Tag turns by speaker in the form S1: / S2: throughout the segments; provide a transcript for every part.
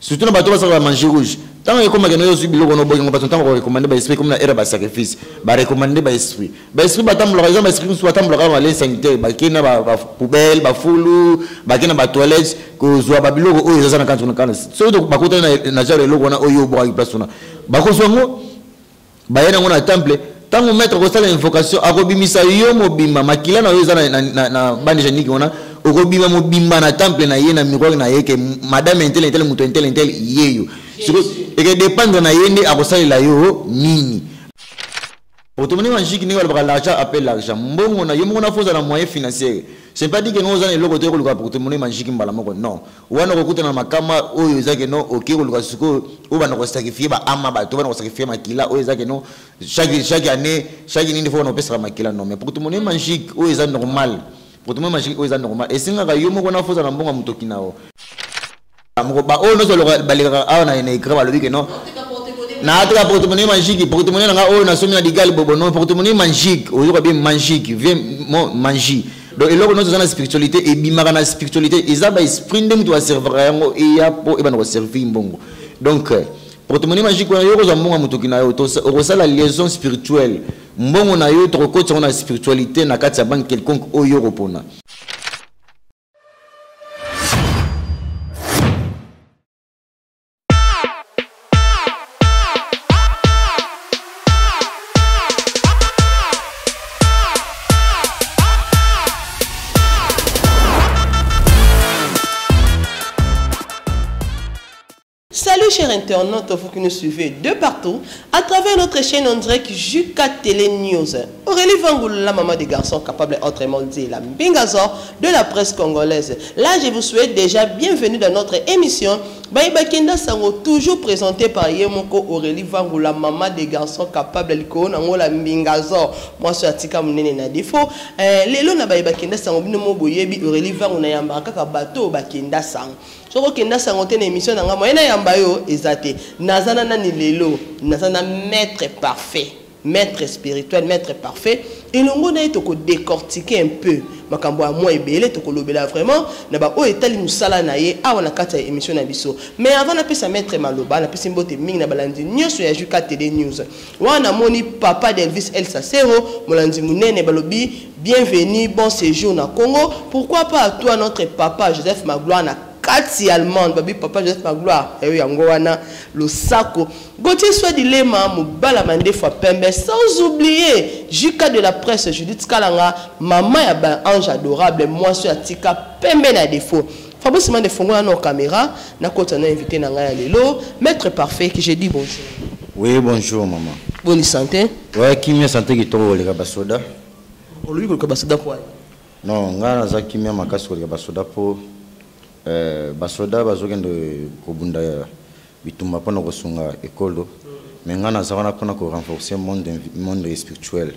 S1: surtout na bato basaka manger rouge tant que comme que nous biloko no bongo bato tant recommander ba esprit comme na era ba sacrifice ba recommander ba esprit batambola raison ba esprit soit tambola ka les sanitaire ba kina ba poubelle ba fulu ba kina ba toilette ko zo ba biloko o ezana kantu na kana so to ba kota na jalo eloko na oyo bo ba place na ba ko songo ba yena ngona temple tango mettre ko sala invocation akobimisa yo mobimba makila na yo ezana na bande janiki ona okobima mobimba na temple na ye na miroir na ye ke madame intel muto intel yeyo et que dépendre na yende akosalela yo nini porte-monnaie magique ni wala l'argent appelle l'argent mbongo na yo mbongo na foza na moyen financier c'est pas dit que nous allons lokote ko luka porte-monnaie magique mbala moko non wana ko kuta na makama oyo ezake no OK ko luka suko o bana ko sacrifier ba ama ba to bana ko sacrifier makila oyo ezake no chaque année chaque nini faut on pesa makila non mais porte-monnaie magique oyo ezake normal porte-monnaie magique oyo ezake normal et singa ka yo moko na foza na mbongo mutoki nao ba o no solo balika aona ina ikra balobi ke no na atra porte-monnaie magique porte-monnaie nga o na somi na digal bobo non porte-monnaie magique o yo bien magique vient magie donc et là on a la spiritualité et bimara na spiritualité ezaba esprit ndem to servir yango e ya po e ba no servir mbongo donc porte-monnaie magique yo ko za mbongo mutoki na yo to o la liaison spirituelle mbongo na yo to ko na spiritualité na kati ya banque quelconque o yo repona.
S2: Salut chers internautes, vous qui nous suivez de partout à travers notre chaîne en direct Juka Télé News. Aurélie Vangoula, la maman des garçons capable autrement dit la Mbingazor de la presse congolaise. Là, je vous souhaite déjà bienvenue dans notre émission. Baïba Kenda Sango, toujours présenté par Yemoko Aurélie Vangoula, maman des garçons capable de la Mbingazor. Moi, je suis Atika Mounene na défaut. Les lots na Baïba Kenda Sango, Binomo Boyebi, Aurélie Vangoula Yambaka Bateau Bakenda Sango. Soko kenda sangote na émission na ngamo ena yamba yo ezate nazana na ni lelo nazana maître parfait maître spirituel maître parfait et longo na to ko décortiquer un peu makambo a moi ebele to ko lobela vraiment na ba o etali musala na ye awa na kata émission na biso mais avant na pesa maître maloba na pesa mbote mingi na balandi nyoso ya Juka Télé News wana moni papa d'Elvis El Sacero molandi munene balobi bienvenue bon séjour na Congo pourquoi pas à toi notre papa Joseph Magloire na Kati allemande, babi papa Joseph Magloire, et yangoana le sako. Gauthier soit dilema, mobala mande fois pembe, sans oublier Juka de la presse, Judith Kalanga, maman ya ange adorable, moi sur Atika pembe na défaut. Fabrice Simon de Fongo na nos caméras, na côté on a invité Nanga Lelo, maître parfait, que j'ai dit bonjour.
S1: Oui, bonjour maman.
S2: Bonne santé.
S1: Ouais, qui me santé qui tombe le kabasoda.
S2: On lui le kabasoda quoi?
S1: Non, ngana za qui me makaso le kabasoda pour basoda bazogende kobunda bitumba pona kosunga ekolo mais ngana zakana pona ko renforcer monde spirituel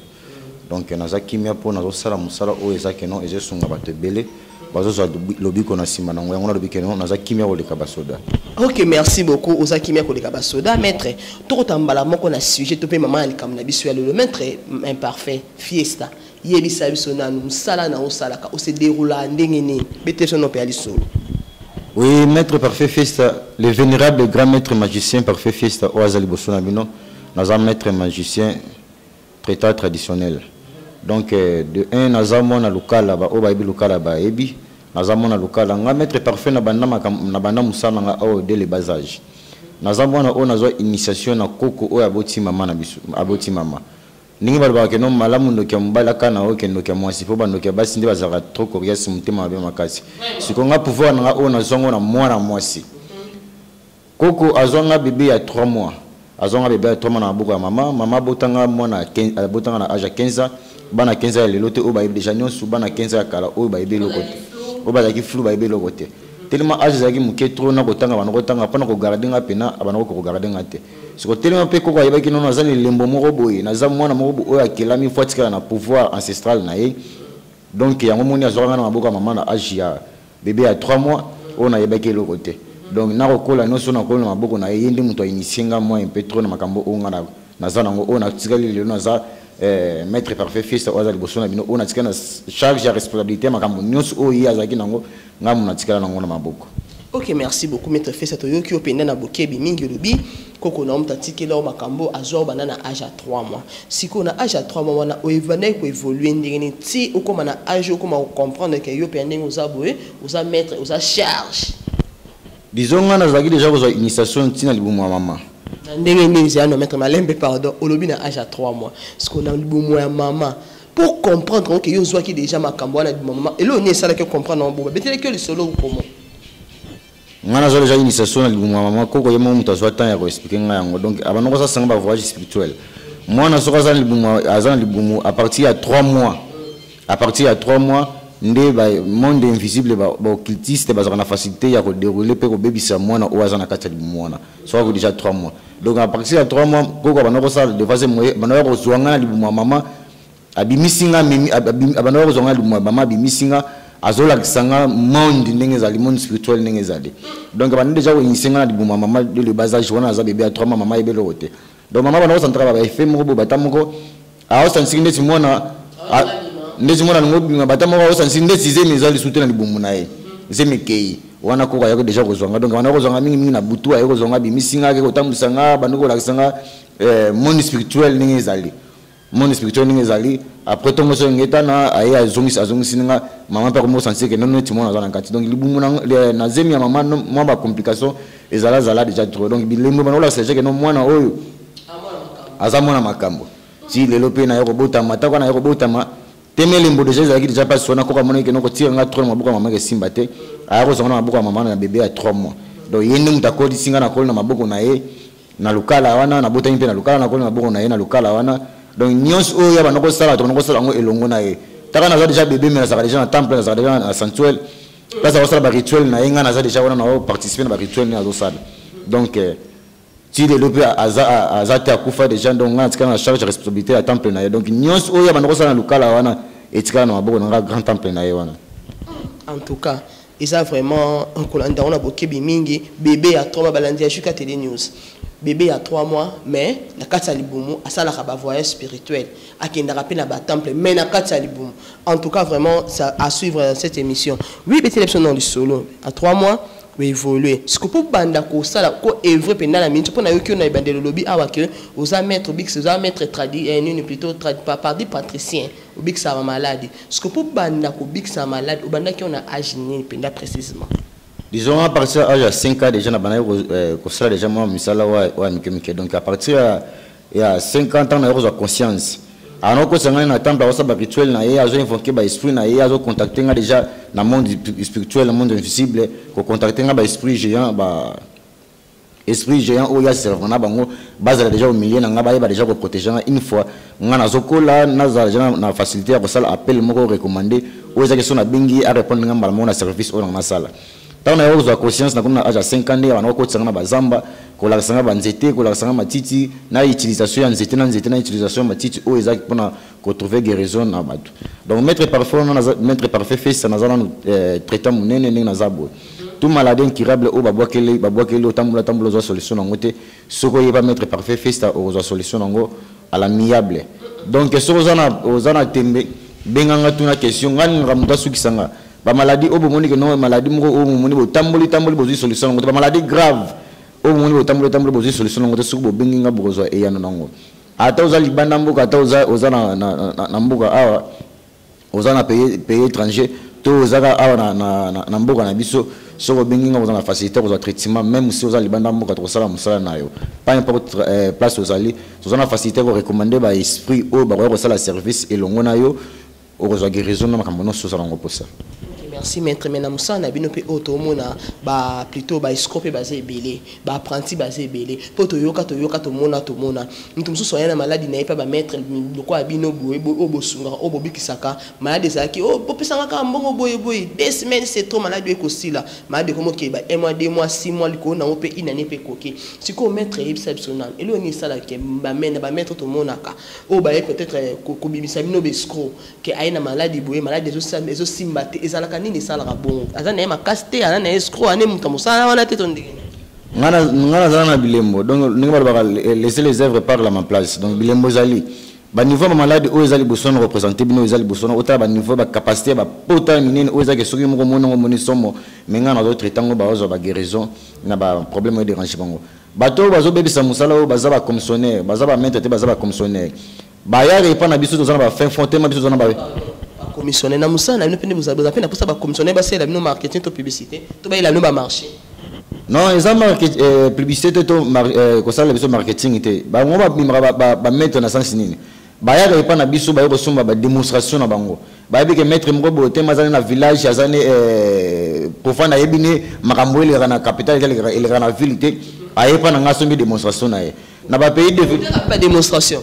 S1: donc naza kimia pona zo sala musala o ezake non ezesunga batebele bazozo lobiko na sima nango yango na lobiko non naza kimia ko leka basoda.
S2: OK, merci beaucoup oza kimia ko leka basoda maître to kotambala moko na sujet to pe maman alikam na biso ya le maître imparfait fiesta yebisa biso na musala na osalaka o se déroula ndengene bete sono pe ali solo.
S1: Oui, maître parfait fiesta, le vénérable grand maître magicien parfait fiesta Oazali Bosonabino, nous avons maître magicien traiteur traditionnel. Donc de un, nous avons na local là-bas, au baïbi local là-bas, ebi, nous avons na local là, maître parfait na banda musala nga au dès le bas âge. Nous avons na initiation na koko au aboti mama na bisu, aboti mama. Ningi balba ke no malamu ndo ke mbala kana o ke ndo ke mwasi po bando ke basi ndi bazaka trop coriace mutema ba makasi sikonga pouvoir nga ona zongo na mwana mwasi koko azonga bébé ya 3 mois azonga bébé ya 3 mois na buku ya mama botanga mwana 15 botanga na âge 15 bana 15 ya lelote o ba déjà nyonso bana 15 ya kala o ba ibe lokote o ba zaki flou ba ibe lokote tellement âge zaki muke trop na kotanga bana kotanga pona ko garder nga pena abana ko garder nga te. Ce que tellement peu quoi yeba kino naza ni lembo moko boye naza mwana moko oyo akelami fatika na pouvoir ancestral na ye donc yango moni azoranga na maboka maman na âge ya bébé à 3 mois on a yeba kelo côté donc na kokola no so na kola na maboko na ye ndi muto initienga moi un peu trop na makambo onga na naza nango ona tikali le naza maître parfait fils Oazali Bosona bino ona tikana charge ya responsabilité makambo nyonso oyo azaki nango ngamu na tikala nango na maboko.
S2: Ok, merci beaucoup, maître Fessa Toyoki, au Penda na Bokebi Mingi Lubi, Koko na Omtatiki, là, Makambo, Azor, Banana, âge à 3 mois. Si on a âge à 3 mois, on a évolué, si on a âge, comment comprendre que yo Penda nous a boué, nous a mettre, nous a charge.
S1: Disons, on a déjà une initiation de Liboumou à maman.
S2: Maître Malembe, pardon, au lobby na âge à 3 mois. Ce qu'on a Liboumou à maman. Pour comprendre que yo soit qui déjà Makambo, on a dit maman. Et là, on est ça là que comprendre en bout. Mais c'est que le solo ou comment?
S1: On a déjà une initiation à maman, quand il y a un temps à expliquer. Donc, avant de ça, c'est un voyage spirituel. Moi, on a à partir de 3 mois. À partir de 3 mois, le monde invisible, les occultistes, ont la facilité à dérouler pour bébé ça moi na oaza na kati libumu wana. Soit déjà 3 mois. Donc, à partir de 3 mois, quand on a ça de façon moyenne, on a besoin de libumu maman. Abimisinga, abanoa besoin de maman, abimisinga. Azola kisanga monde ndenge zali monde spirituel ndenge zali donc bana déjà insinga na buma maman de le bas âge wana za bébé à 3 mois maman ebelo roté donc maman bana centra ba fait moko batamoko a osansi ndeti mona ndeti mona ngo batamoko osansi ndeti zemi zali soutena libumu nae zemekei wana ko ya déjà kozonga donc bana kozonga mingi na butu ayo kozonga bimisinga ke kotambulisanga bana ko lakisanga monde spirituel ndenge zali monde spirituel ndenge zali après tout monsieur ngeta na aya azongisi nga maman pa ko sentir que non non timon na kati donc libumu na zemi ya maman moi ba complication ezala déjà trop donc bilembo bana la c'est que non mwana oyo azamona makambo si lelo pe na yoko bota mata kwa na yoko bota ma temelembo déjà pas sona ko kamona que non ko tira nga trop mabuka maman ke simba te aya ko sona mabuka maman na bébé à 3 mois donc yende mutakodi singa na kolo na maboko na ye na lukala wana na bota impe na lukala na kolo na maboko na ye na lukala wana. Donc, nyons oya banoko sala to banoko sala ngo elongo na ye. Taka na za déjà bébé mais na za déjà na temple na za déjà na sanctuaire. Place à sala ba rituel na yenga na za déjà wana na participer na ba rituel na zo sala. Donc ti développer aza te akufa déjà donc ngana tika na charge de responsabilité à temple na ye. Donc nyons oya banoko sala na lukala wana etika na maboko na grand temple na ye wana.
S2: En tout cas, ils a vraiment un colanda on a Bokebi Mingi bébé à 3 mois balandi à Juka Télé News. Bébé a 3 mois, mais la Katsa Liboumou a ça la voyage spirituel. À qui n'a rappelé la temple, mais la Katsa Liboumou. En tout cas, vraiment, ça à suivre cette émission. Oui, mais c'est dans le solo. À 3 mois, oui, évoluer. Ce que pour banda ko ça la ko œuvre pendant la minute pour na yoki na bande le lobby awa que aux maître bix aux maître traduit et plutôt traduit par des patriciens au bix a malade. Ce que pour banda ko bix a malade au banda qui on a agini pendant précisément.
S1: Disons à partir de 5 ans déjà, on a déjà misala wa mikemike. Donc à partir il y a 50 ans, on a conscience. Alors que c'est un temple rituel, on a invoqué par esprit, on a contacté déjà dans le monde spirituel, dans le monde invisible, on a contacté par esprit géant, esprit géant où il y a servant, base déjà au milieu, on a déjà protégé une fois. On a zokola, on a déjà la facilité à ça appel moko recommandé, où il y a question à bingi à répondre à mon service au dans la salle. Tant na yozo conscience na kuna âge 5 ans wana ko tsanga bazamba ko la sanga banzete ko la sanga matiti na utilisation ya nzete na utilisation matiti o ezaki pona ko trouver guérison na batu. Donc maître parfait fait ça na zala traitement munene na zabo. Tout maladie incurable o babwakele tambola zo solution ngote soko yeba maître parfait fait ça o zo solution ngo à l'amiable. Donc so ozana tembe benganga tuna question ngani ngamuta sukisanga ba maladie au bomoni que non maladie moko au bomoni bo tamboli bo solution ba maladie grave au bomoni bo tamboli bo solution ngoto suku bo benginga bozo e yana nango ata oza libanda mboka ata oza na mboka awa oza na pays étranger to oza awa na mboka na biso soko benginga oza na facilité oza traitement même si oza libanda mboka to sala musala na yo pas importe place ozali oza na facilité ko recommander ba esprit o ba ko sala service elongo na yo oza guérison na makambo no so sala ngo posa.
S2: Merci maître Menamoussa na bino pe otomona ba plutôt ba escope basé belé ba apprenti basé belé po to yoka to mona mutumsu so yana maladie na pas ba maître lokwa bino boye obosunga obobikisaka maladie zaki o popesanga ka mbongo boye 2 semaines c'est trop maladie ekosila maladie comme ke ba 1 mois 2 mois 6 mois liko na ope inane pe koki siko maître exceptionnel et lo ni sala ke ba maître to monaka o ba peut-être ko bimisa bino bescro ke aina maladie boye maladie zo simbate ezalaka nini sala bon azana ma caste ana escroc ane mutamusala wana te tonde
S1: ngana zana bilembo donc ninga ba laisser les œuvres par la ma place donc bilembo zali ba niveau ba malade o ezali bosono représenter bino ezali bosono ota ba niveau ba capacité ba pota minene o ezali soki moko moni somo menga na d'autres tango ba ozo ba guérison na ba problème de dérange bango bato bazo bebisa musala o baza ba commissionnaire baza ba maître te baza ba commissionnaire ba ya repa na biso tozana ba fin fonte ma biso tozana ba
S2: commissionnaire na musala na pene vous avez na pour ça ba commissionnaire ba c'est la marketing to publicité to ba il a no ba marché.
S1: Non, ils ont publicité to ça le marketing était ba ngo ba mettre na sens nini ba ya repa na biso ba yo somba ba démonstration na bango ba bi ke mettre mko bote mazana na village azane profana yebine makambo ile na capitale ile na ville te ayepa na ngaso mbi démonstration na ye na ba pays de
S2: pas démonstration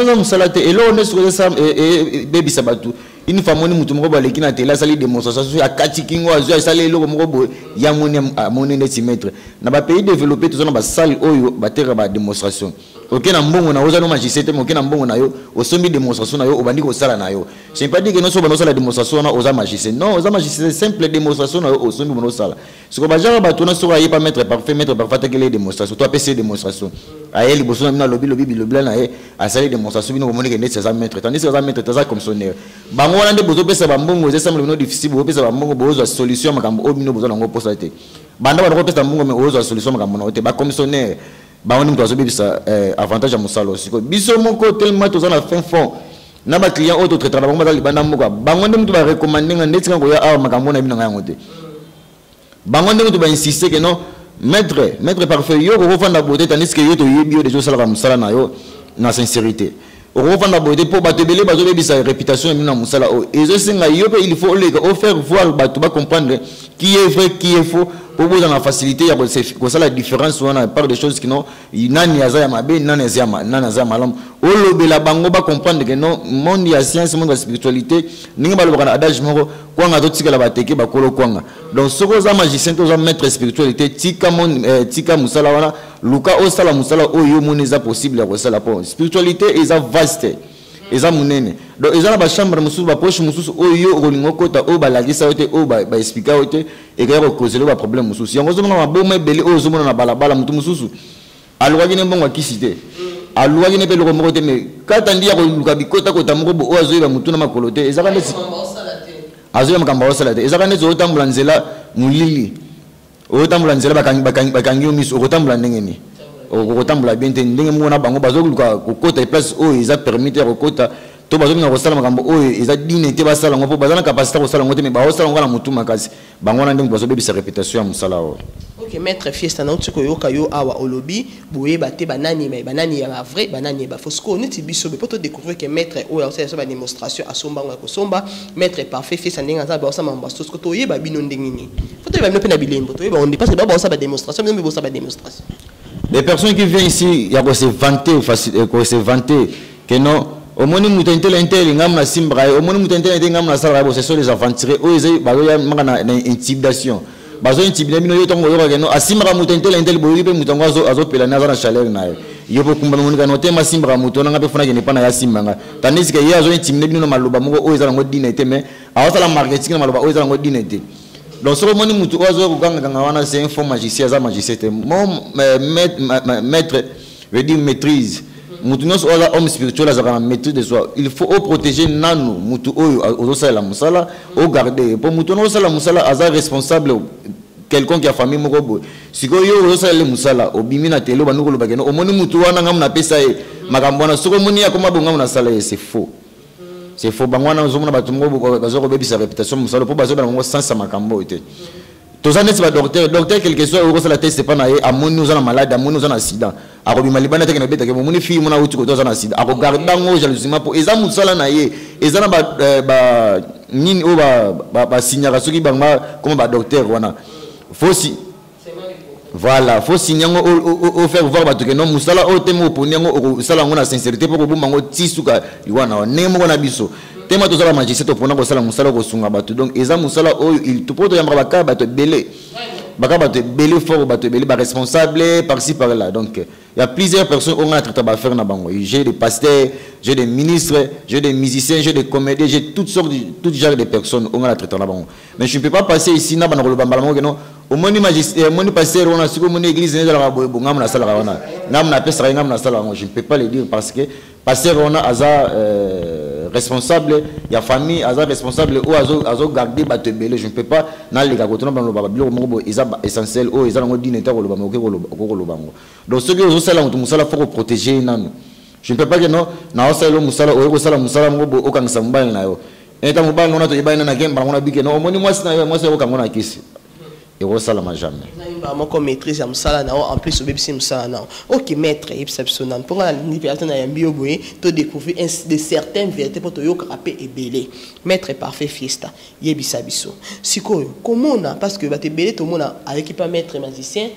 S1: na musalate et là on est sur ça baby sabatu une femme moni mutu moko ba leki na tela sali démonstration ya katikingo azo sali loko moko bo ya moni ne timetre na ba pays développé tout ça na ba salle oyo ba terre ba démonstration OK na mbongo na oza no magicité mais OK na mbongo na yo osombi démonstration na yo obandi ko sala na yo c'est pas dire que non so bano sala démonstration na oza magicien non oza magicien simple démonstration na yo osombi bono sala ce que ba jara ba tona so ayi pas mettre parfait que les démonstrations toi PC démonstration aye liboso na lobi na ye asali démonstration bino komoni ke net ça mettre tandis que ça mettre ça comme sonner bango wana nde bozo pesa ba mbongo c'est simple bino difficile bo pesa ba mbongo bozo solution makambo o bino bozo nango posa te banda ba ko pesa mbongo mais ozo solution makambo na te ba commissionnaire ba woni mto azobibisa avantage ya musalo aussi biso moko tellement tozana fin fond na ba client auto traiter bango bazali banda moko bango nde mto ba recommander nga net ngo ya awa makambo na bino nga ngote bango nde mto ba insister que non maître parfait yo ko fanda beauté tandis que yo to yebi yo déjà sala musala na yo na sincérité o ko fanda beauté pour batebele bazo bebisa réputation na musala o ezo singa yo pe il faut le faire voir bato ba comprendre qui est vrai qui est faux pour vous en faciliter ya ko ça la différence on a part des choses qui non nani aza ya mabe nani aza malam o lobela bango ba comprendre que non monde ya science monde ya spiritualité ninga ba lobana adage moko kwanga to tikala bateke ba kolo kwanga donc soko za magicien to za maître spiritualité tika tika musala wana luka o sala musala o yo moneza possible ya ko sala po spiritualité eza vaste eza munene donc eza na ba chambre mususu ba poche mususu oyo olingo kota o ba lagisa ote o ba expliquer ote et ka ko causer le problème mususu yango zomona ba boma bele o zomona na balabala mutu mususu alwa kine mbongo kisite alwa kine pe lo moko te me kata ndia ko luka bikota kota moko bo o azoyeba mutu na makolo te eza kana azoyeba makamba osala te eza kana zo tambula nzela mulili o tambula nzela bakangi omiso o tambula ndengeni o tambula bien te ndenge mona bango bazoluka kokota place o eza permettre kokota to bazomina kosala makambo oyo eza dine te basala ngo po bazana capacité kosala ngo te me ba osala ngo na mutu makasi bango na ndenge bazobebisa réputation ya musala o.
S2: OK maître fiesta na otiko yoka yo awa olobi boye bate banani ya vrai banani ba faux ko neti biso be poto découvrir que maître oyo osala so ba démonstration asomba ngo ko somba maître parfait fiesta ndenge za ba osama mbasto ko to yeba bino ndenge ni foto ba bino pe na bilembo to yeba on dépasse ba osala ba démonstration même ba osala ba démonstration.
S1: Les personnes qui viennent ici, il y a se vanter que non, au moins nous intel ngam na simbra, au moins nous intel ngam na sala, ce sont les aventuriers, eux ils bazoya mangana intimidation. Bazo intimider bino yo tongo yo que non, asimbra nous intel boyi pe mutongo azo pela na za chaleur na yo po kumba mun ga noter ma simbra mutona ngape funa ke ne pana ya simbanga. Tandis que yo azo intimider bino maloba moko eux za ngo dinete mais awasa la marketing na maloba eux za ngo dinete. Donc, ce moment où c'est un faux magicien, c'est un magicien. Mon maître veut dire maîtrise. Nous sommes homme spirituel, maîtrise de soi. Il faut protéger Nano, Moutou, la Moussala, au garder. Pour Moutou, la Moussala, est responsable. Quelqu'un qui a famille Morobo. Si vous avez le Moussala, au Bimina Telo, au Moni Moutou, on a pesa, Magambana, ce que a comme bon na sala, c'est faux. C'est faux. Bangwana ozomona batumbo bazo bebisa réputation musalo po bazo bango sans makambo ete. Tozane c'est docteur quelque soit au la test c'est pas na ye amoni nous en malade amoni nous en accident. Akobi malibana teke na beta ke moni fi mona uti ko tozana accident. Ako gardango jalousie po eza musala na ye. Eza na ba nini o ba signara soki banga comme ba docteur wana. Fausi. Voilà, faut signer au faire voir que non musala o temo ponyango sala ngona sincérité pour que bango tisuka iwana nemo na biso tema to sala magicien to pona ko sala musala ko sunga batu donc eza musala o il to poto yamba baka batu belé baka batu belé fort batu belé ba responsable par-ci par-là donc il y a plusieurs personnes on a traité ba faire na bango j'ai des pasteurs j'ai des ministres j'ai des musiciens j'ai des comédiens j'ai toutes sortes tout genre de personnes on a traité na bango mais je ne peux pas passer ici na bana ko bambala ngo non au moni magistère moni pasteur on a su moni église ne la boy ngam na sala wana ngam na pesa ngam na sala je ne peux pas le dire parce que pasteur on a aza responsable ya famille aza responsable ou azo garder bato belé je ne peux pas na les gars koto na bano baba bilo moko isa essentiel o isa ngo dîner ta ko loba moko ko loba ngo donc ce que ozo sala mutu musala faut protéger nanu je ne peux pas que non na osala musala o ko sala musala ngo o kangisa mbali na yo eta mobali nona to yeba na gemba ngona bike no moni mwasi na yo mwasi ko kangona kisi et ressalama jamais.
S2: Comme maîtrise à Moussala, en plus, au BBC Moussala. Ok, maître, exceptionnel. Pour la liberté, tu découvres de certaines vérités pour te rapper et belé. Maître est parfait, fiesta. Yebisa biso. Si comment on a, parce que tu belé, tout le monde a avec pas maître magicien.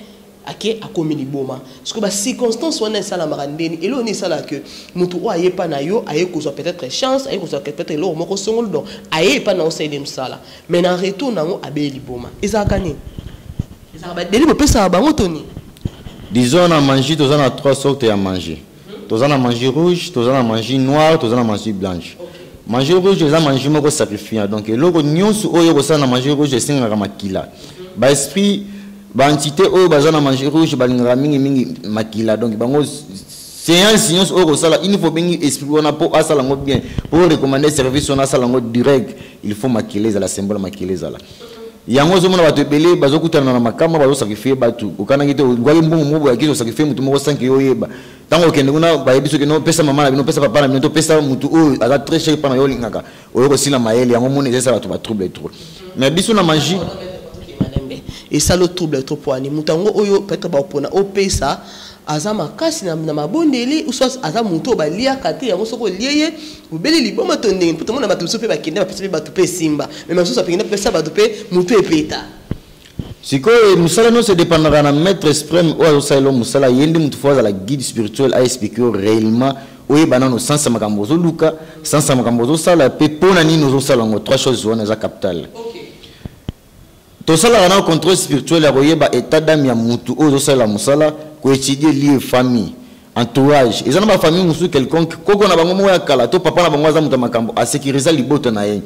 S2: A commis boma parce que circonstance on est ça la marandeni et là on est ça là que mutu o aye pas na yo aye ko peut-être chance aye ko peut-être lo moko songol donc aye pas na o sele msala mais en retour na ngo abeli boma ezakani ezaba deli bo pesa ba motoni
S1: disons on a mangé tous on a trois sortes à manger tous on a mangé rouge tous on a mangé noir tous on a mangé blanche manger rouge les a mangé moko sacrifier donc loko nyonso oyo ko ça na manger rouge esenga makila ba esprit ba entité o bazana manger rouge balinga mingi makila donc bango séance o sala il faut bien esprit on pour asala ngo bien pour recommander service on asala ngo direct il faut makiler la symbole makiler la yango zo mona bato belé bazokutana na makama bazo sacrifier batu okana ngite ngwali mbongo mobo yakizo sacrifier mutu moko 5 yo yeba tango kende kuna bayebiso ke no pesa mama na bino pesa papa na bino to pesa mutu o aza très cher pana yo lingaka oyo ko sila mayele yango mona eza bato ba trouble trop mais biso na magie
S2: et ça le trouble trop pour ani mutango oyo peut-être ba pona o pesa azama kasi na mabondeli ou soit azama muto ba lia kate yango soko lieye ubeli liboma tonde pour tout monde ba tout pe ba kende ba pesa ba tout pe simba mais même ça pengena pesa ba tout pe muto epeta
S1: siko musala no se dépendra na maître suprême ou azosala musala yende mutu fois la guide spirituel a expliquer réellement oye banano sans makambo zo luka sans makambo zo sala pe pona ni no zo sala ngo trois choses wana za capital. Tout ça là, on a un contrôle spirituel, à état d'âme, ya mutu, ozo sala musala, ko étudier lié famille, entourage. Et ça n'a pas famille musu quelconque. Koko na bango moya kala, to papa na bango za muta makambo, a sécuriser liboto na ye.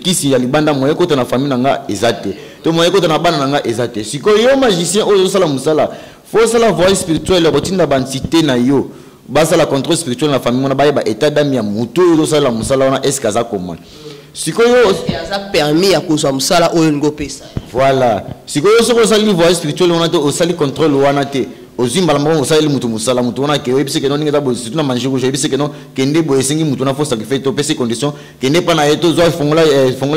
S1: Qui si ya libanda moya ko na famille nanga ezate. To moya ko na bana nanga ezate. Siko yo magicien ozo sala musala, faut sala voie spirituelle, rotina bantité na yo. Basa la contrôle spirituel na famille, on a ba état d'âme ya mutu, ozo sala musala, on a eskaza comment. Sikoyo
S2: ça permis à cause de ça au ngo pesa
S1: voilà sikoyo soko sali voie spirituelle on a au sali contrôle wana te ozimba la o sali mutu musala mutu wana ke ebise ke non ngeta bo situ na manger ko ebise ke non kende bo esengi mutu na force sacrifice to pese condition kende pa na yeto zo fongola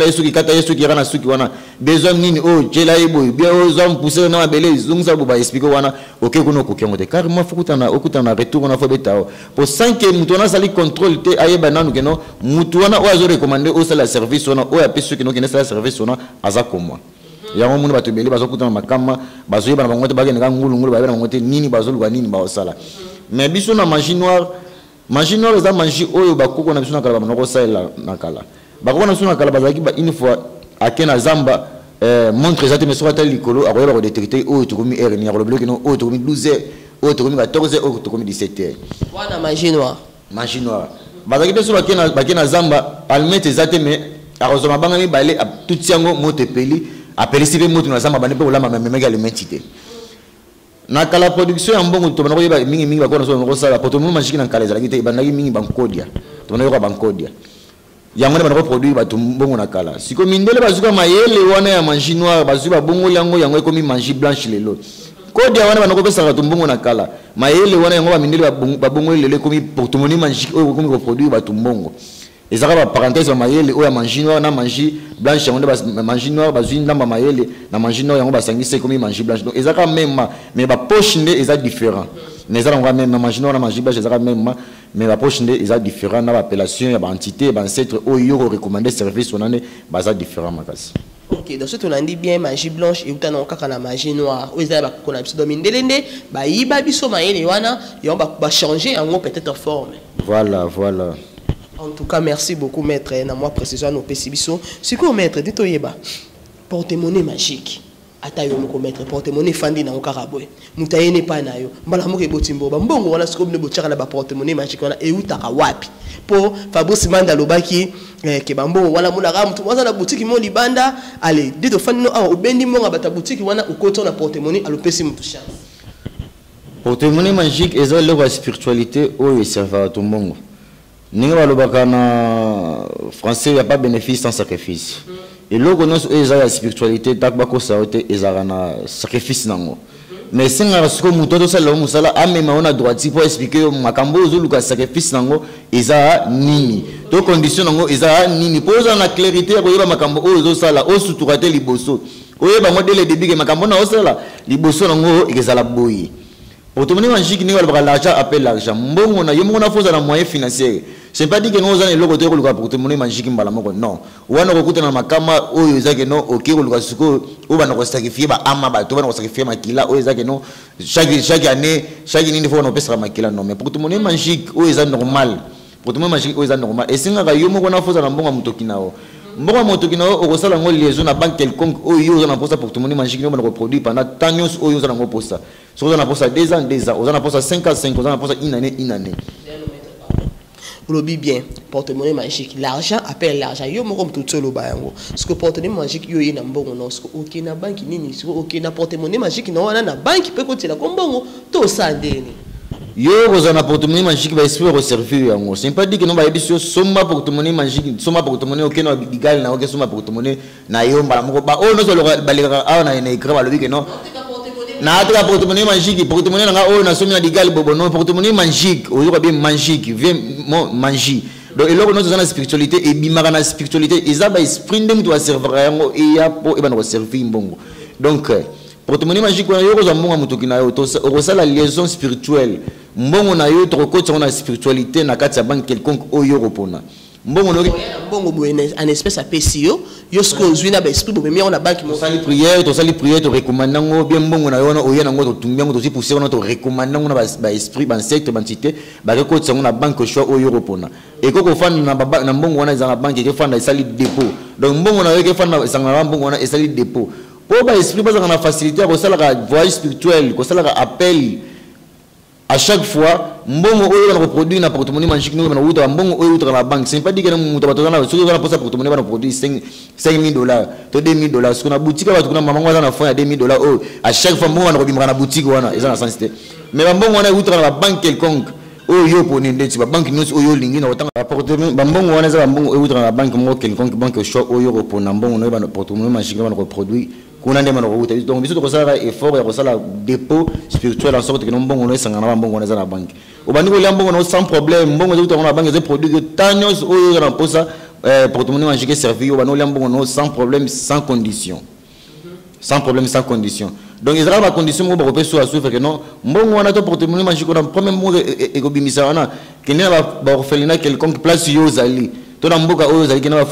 S1: yesu ki kata yesu ki rana suki wana besoin nini o jela ebo bien o zo pousser na bele zungza bo ba expliquer wana OK kuno ko kengo te car moi fukutana okutana retour na fo betao pour 5 mutu na sali contrôle te ayeba nanu ke non mutu wana o azo recommander o sala service wana o apesu ke non kende sala service wana aza comme yango munu bato belé bazokutana makama bazoyeba na bango te bagenda ngulu ba na bango te nini bazoluka nini ba osala mais biso na magie noire eza magie oyo bakoko na biso na kala banoko sala na kala bakoko na biso na kala bazaki ba une fois akena zamba montre ezate mais soit likolo akoyeba ko détecter oyo tokomi heure ni akolo bloquer no oyo tokomi 12h oyo tokomi 14h oyo tokomi 17h
S2: wana magie noire
S1: bazaki biso bakena zamba almete ezate mais akozoma bangami balé tout yango moto peli appelé si moto na zamba bane pe olama memega le mentité na kala production ya mbongo to banako yeba mingi bakona so ngoko sala poto mo magique na kala ezalaki te bandaki mingi bankodia to banako bankodia yango ne banako produit bato mbongo na kala siko mindele bazuka mayele wana ya magie noire bazuka bongo yango ekomi magie blanche lelo kodia wana banako pesa bato mbongo na kala mayele wana yango ba mindele babongo lelo ekomi portemoni magique oyo ekomi ko produit bato mbongo. Et ça va parenthèse à maïle ou à manger noir na manger blanche on va manger noir bazui ndamba maïle na manger noir on va sangisa comme manger blanche donc ezaka même mais ba poche ndé eza différent mais ça on va même manger noir na manger blanche ezaka même mais la poche ndé eza différent na appellation ya ba entité ba ancêtre o yo recommander service on en est baza différent makasi.
S2: OK donc ce on a dit bien magie blanche et utana kaka na magie noire o eza ba kona biso domindelende ba yiba biso maïle wana et on va changer en peut-être forme.
S1: Voilà.
S2: En tout cas, merci beaucoup, maître. Na moi, précision, nos pessibiso. C'est quoi, maître? Dites-moi, porte-monnaie magique. atayo moko mettre porte-monnaie fandi na okaraboy mutayene pa nayo mbala moko ebotimbo mbongo wana siko bino bochaka na ba porte-monnaie magique wana eutaka wapi po Fabrice Manda lobaki ke bambongo wala munaka mutu mwaza na boutique mo libanda ale dito fandi no awa obendi monga bata boutique wana ukoto na porte-monnaie alopesi mutu chance
S1: porte-monnaie magique eza loko spiritualité oyo serva to mbongo ninga balobaka na français il y a pas bénéfice sans sacrifice. Et là, on a la spiritualité, tak bako saote, ezarana sacrifice nango. Mais si on a ce que muto ça l'homme ça là, même on a droit pour expliquer makambo zulu ka sacrifice nango, eza nini. To condition nango eza nini. Pose en la clarité ko yeba makambo ozo ça là, o suturate liboso. Oyeba ngo dès le début que makambo na o ça là, liboso nango ezala boyi. Porte-monnaie magique ni wala l'argent appelle l'argent. Mbongo na yomo na foza na moyen financier. C'est pas dit que nous avons le côté de porte-monnaie magique mbalamoko non. Wana kokuta na makama oyo ezake no oki ko suko o bana ko sacrifier ba ama ba to bana ko sacrifier makila oyo ezake no chaque année chaque nini faut on pesa makila non mais porte-monnaie magique oyo ezake normal. Porte-monnaie magique oyo ezake normal. Et singa ka yomo na foza na mbongo mutoki nao. Mbongo mutoki nao okosala ngo liaison na banque quelconque oyo na posa porte-monnaie magique no bana ko produit pendant tanyos oyo za ngo posa. So on a pour ça 2 ans, on a pour ça 5 ans, 5 ans, on a pour ça une année.
S2: Vous le bien, porte-monnaie magique, l'argent appelle l'argent. Yo mo comme tout seul au bayango. Ce que porte-monnaie magique yo yena mbongo non, ce que OK na banque nini, ce que OK na porte-monnaie magique non wana na banque peut côté la kombongo to sandeni.
S1: Yo rozana porte-monnaie magique va espérer servir yango. C'est pas dit que non ba édition soma porte-monnaie magique, soma porte-monnaie OK na bigal na OK soma porte-monnaie na yo mbala moko ba oh no so le balika a na écrit ba lobi que non. Na atra porte-monnaie magique, porte-monnaie nga o na somi na digal bobo non porte-monnaie magique, o yo bien magique, vient magie. Donc et là on a dans la spiritualité et bimara na spiritualité, ils a ba esprit ndem to servir yango et ya po e ba no servir mbongo. Donc porte-monnaie magique on yo ko mbongo mutoki na yo to o la liaison spirituelle. Mbongo na yo to ko na spiritualité na kati ya banque quelconque o yo repona. Mbongo no
S2: mbongo en espèce à PCO yo sko zuina ba esprit bo on a banque mo
S1: sali prière to recommander ngo bien mbongo na yo na oya ngo to tumbi ngo to si pousser on to recommander ngo na ba esprit ba secte ba entité ba ko tsango na banque choix o yo repona et ko fanda na mbongo wana za banque ke fanda sali dépôt donc mbongo na yo ke fanda sanga mbongo wana sali dépôt po ba esprit ba za na facilité ko sala ka voyage spirituel ko sala ka appel à chaque fois mbongo oyo na produit na porte-monnaie magique no na wuta mbongo oyo utra la banque c'est pas dit que muta batona na so na posa porte-monnaie ba na produit $5,000 to $2,000 so na boutique ba tukuna mamango na fond ya $2,000 oh à chaque fois mbongo na ko bimaka na boutique wana eza na sensité mais mbongo wana utra la banque quelconque oyo poni ndeti ba banque nyonso oyo lingi na otanga porte-monnaie mbongo wana eza mbongo oyo utra la banque mo quelconque banque choix oyo repona mbongo no ba na porte-monnaie magique ba na ko produit donc biso to sala effort ya kosala dépôt spirituel en sorte que mbongo no esanga na mbongo na za na banque obandi ko mbongo no sans problème mbongo zo na banque ze produit que tanyos oyo na posa porte-monnaie magique servir obandi ko mbongo no sans problème sans condition donc ils ont la condition pour repérer sur la souffre que non mbongo wana to porte-monnaie magique na premier mot et ko bimisa wana que ne ba orphelinat quelconque place yo zali to na mboka oyo zali kena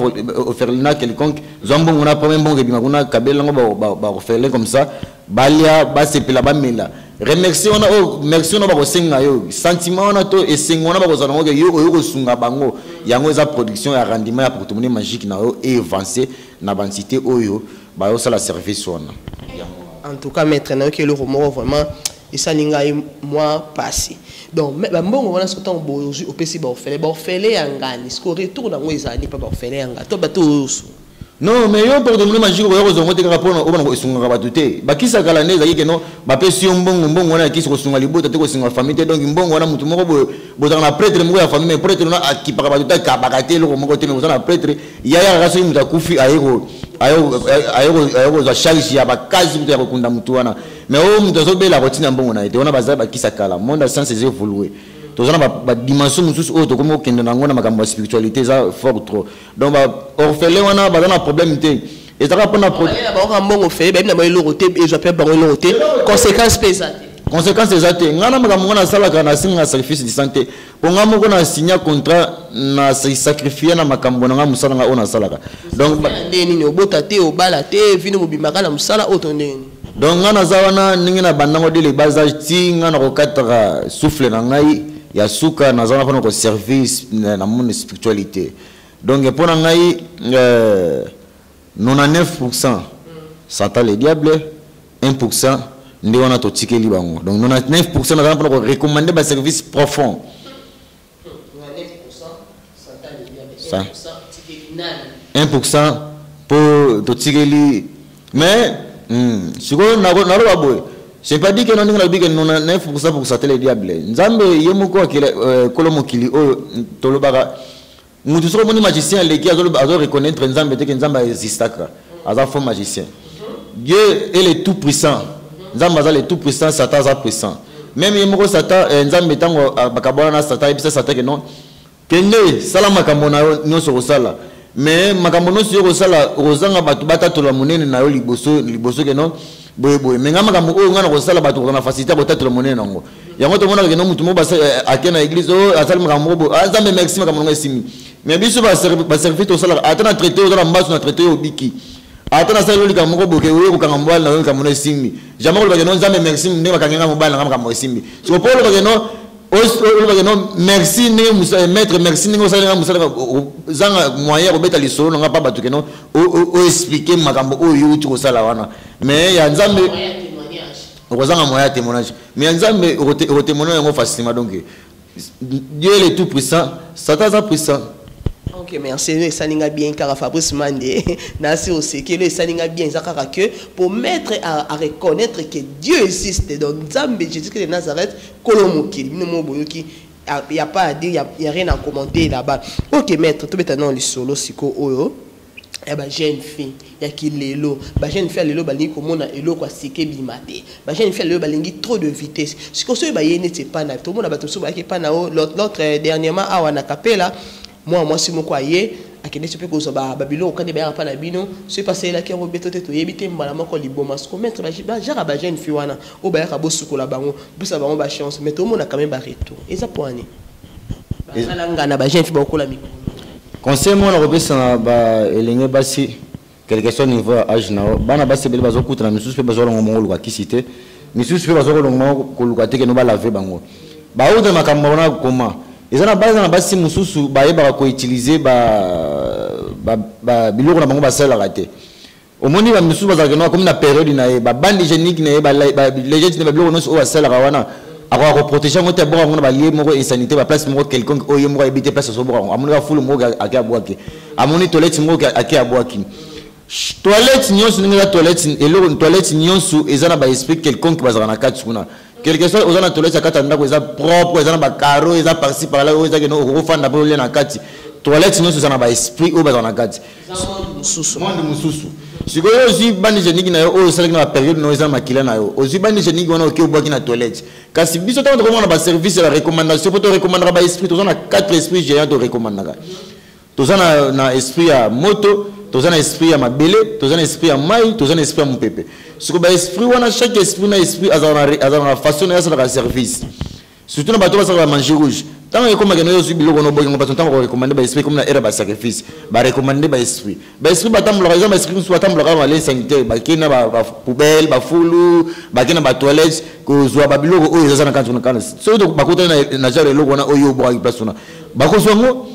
S1: orphelinat quelconque zambongo na premier mbongo bima kuna kabela ngo ba orphelin comme ça balia ba sepela ba mela remercier on merci on ba ko senga yo sentiment on to et senga on ba ko zana ngo yo ko sunga bango yango za production ya rendement ya porte-monnaie magique na yo et avancer na bantité oyo ba yo sala service wana.
S2: En tout cas maître na que le romo vraiment et ça ninga moi passé donc mbongo wana sotan bozu opesi ba orphelin yangani ce ko retourne ngo ezali pa ba orphelin yanga to bato
S1: non mais yo porte-monnaie magique ko yo zongo te ka rapona o bana ko sunga ba tuté bakisa kala neza yike no ba pesi mbongo wana kisi ko sunga libota te ko sunga famille donc mbongo wana mutu moko bo na prêtre moko ya famille mais prêtre na akipaka ba tuté ka bakate lo moko te mais na prêtre ya raso mutu akufi ayeko za charge ya bakazi mutu ya kokunda mutu wana mais o mutu zo bela kotina mbongo na ete wana baza bakisa kala monde sans ses évoluer tozana ba dimension mususu o to komo kende na ngona makambo spiritualité za fort trop donc ba orphelin wana ba na problème te et ça va prendre problème
S2: ba mbongo fait ba na ba loroté et je peux ba loroté conséquences
S1: exactes ngana makambo ngona sala kana singa sacrifice de santé ponga moko na signer contrat na sacrifier na makambo na musala nga ona salaka donc
S2: ndeni ni obota te obala te vino mobimaka na musala otondeni
S1: donc ngana zawana ningi na bandango de le bazage ti ngana ko katara souffle na ngai ya suka na zana ko service na mon spiritualité donc pour ngai 99% Satan le diable 1% nde wana totikeli bango. Donc 99% na pour recommander ba service profond. 1% pour totikeli mais siko na boy. C'est pas dit que non ngala big non 9% pour ça le diable. Nzambe yemoko akile kolomokili o tolobaka mutu soko moni magicien leki azo reconnaître nzambe te que nzambe existaka. Aza faux magicien. Dieu est le tout puissant. Nzambe aza le tout puissant, Satan aza puissant. Même yemoko Satan nzambe tango bakabona na Satan ebisa Satan que non. Kende sala makambo na nyonso kosala. Mais makambo nyonso yo kosala ozanga batu batatola monene na yo liboso que non. Boy mais ngama makambo o ngana kosala batu na facilité botatola monene nango. Yango to mona que non mutu mo basa akena église o asala makambo bo azambe merci makambo ngasimi. Mais biso ba servir to sala atana traité ozala mbaso na traité obiki. Atana sala lika moko boke o ko ngambwa na yo kamona simi. Jamako ba que non zambe merci ne bakangenga mobala ngama kambo simi. So pour le que non merci maître merci ningo sala musala zanga moyen robeta lisolo nga pa batu keno o expliquer makambo o yuti ko sala wana mais ya nzambe o zanga moyen témoignage mais ya nzambe o témoigner ngo facilement donc Dieu est tout puissant Satan est puissant.
S2: Ok, merci. Ça n'est bien car Fabrice Mandé n'a aussi que le saninga bien ça que pour mettre à reconnaître que Dieu existe dans Nzambe Jésus de Nazareth Kolomoki il y a pas à dire il y a rien à commenter là-bas. Ok maître tout maintenant le solo siko oyo et ba jeune fille ya ki lelo ba jeune fille lelo balingi komona elo kwa sike bimate ba jeune fille lelo balingi trop de vitesse siko so ba yene te pas na tout monde ba to so ba ki pas na l'autre dernièrement a na capella moi si mon croyais à quel est-ce que vous avez babylone quand des bains pas la bino c'est passé là qui ont bétoté tout yébité malama ko liboma ce qu'on mettre ba jara ba jeune fille wana o ba ka bosuko la bango bisa bango ba chance mais tout le monde a quand même ba retour et ça pour année ba la ngana ba jeune fille ba ko la miko
S1: conseil moi na robesa ba elenge basi quelque chose niveau âge na bana basi bele bazo kutra misusu pe bazo longo mongolo kwa kisite misusu pe bazo longo ko lukate ke no ba laver bango ba oudre makambo na comment ils ont base na basi mususu ba yeba ko utiliser ba biloko na bango ba sala raté au moni ba mususu ba za comme na période na ba bande génique na ba les gens na biloko no so ba sala wana ako protéger ngote bo ngona ba lié moko et sanité ba place moko quelqu'un o yemo habiter place so bo amoni ba fulu moko aki abwaki amoni toilette moko aki abwaki toilette nyonso ninga toilette eloko toilette nyonso ezana ba esprit quelqu'un qui bazana kati kuna quelque chose aux ana toilette akata ndako eza propre ezana ba carreau eza par-ci par là eza que no ofanda po le na kati toilette nyonso ezana ba esprit o bazana kati monde mususu sikoyo ozi bandi génique na yo o salaki na période no eza makila na yo ozi bandi génique wana oki obwaki na toilette kasi biso tango komona ba service la recommandation poto recommandera ba esprit tozana 4 esprits géants to recommandera tozana na esprit ya moto tozana esprit ya mabele tozana esprit ya mai tozana esprit ya mupepe siko ba esprit wana chaque esprit na esprit azana façon ya sala service surtout na bato ba sala manger rouge tant que comme gano yosu biloko no boyanga bato tant ko recommander ba esprit comme na era ba sacrifice ba recommander ba esprit batambola par exemple esprit soit batambola ka les sanitaire ba kina ba poubelle ba fulu ba kina ba toilette ko zwa ba biloko oyo ezana kantu na kana so to bakota na jare loko na oyo bo avec personne ba ko songo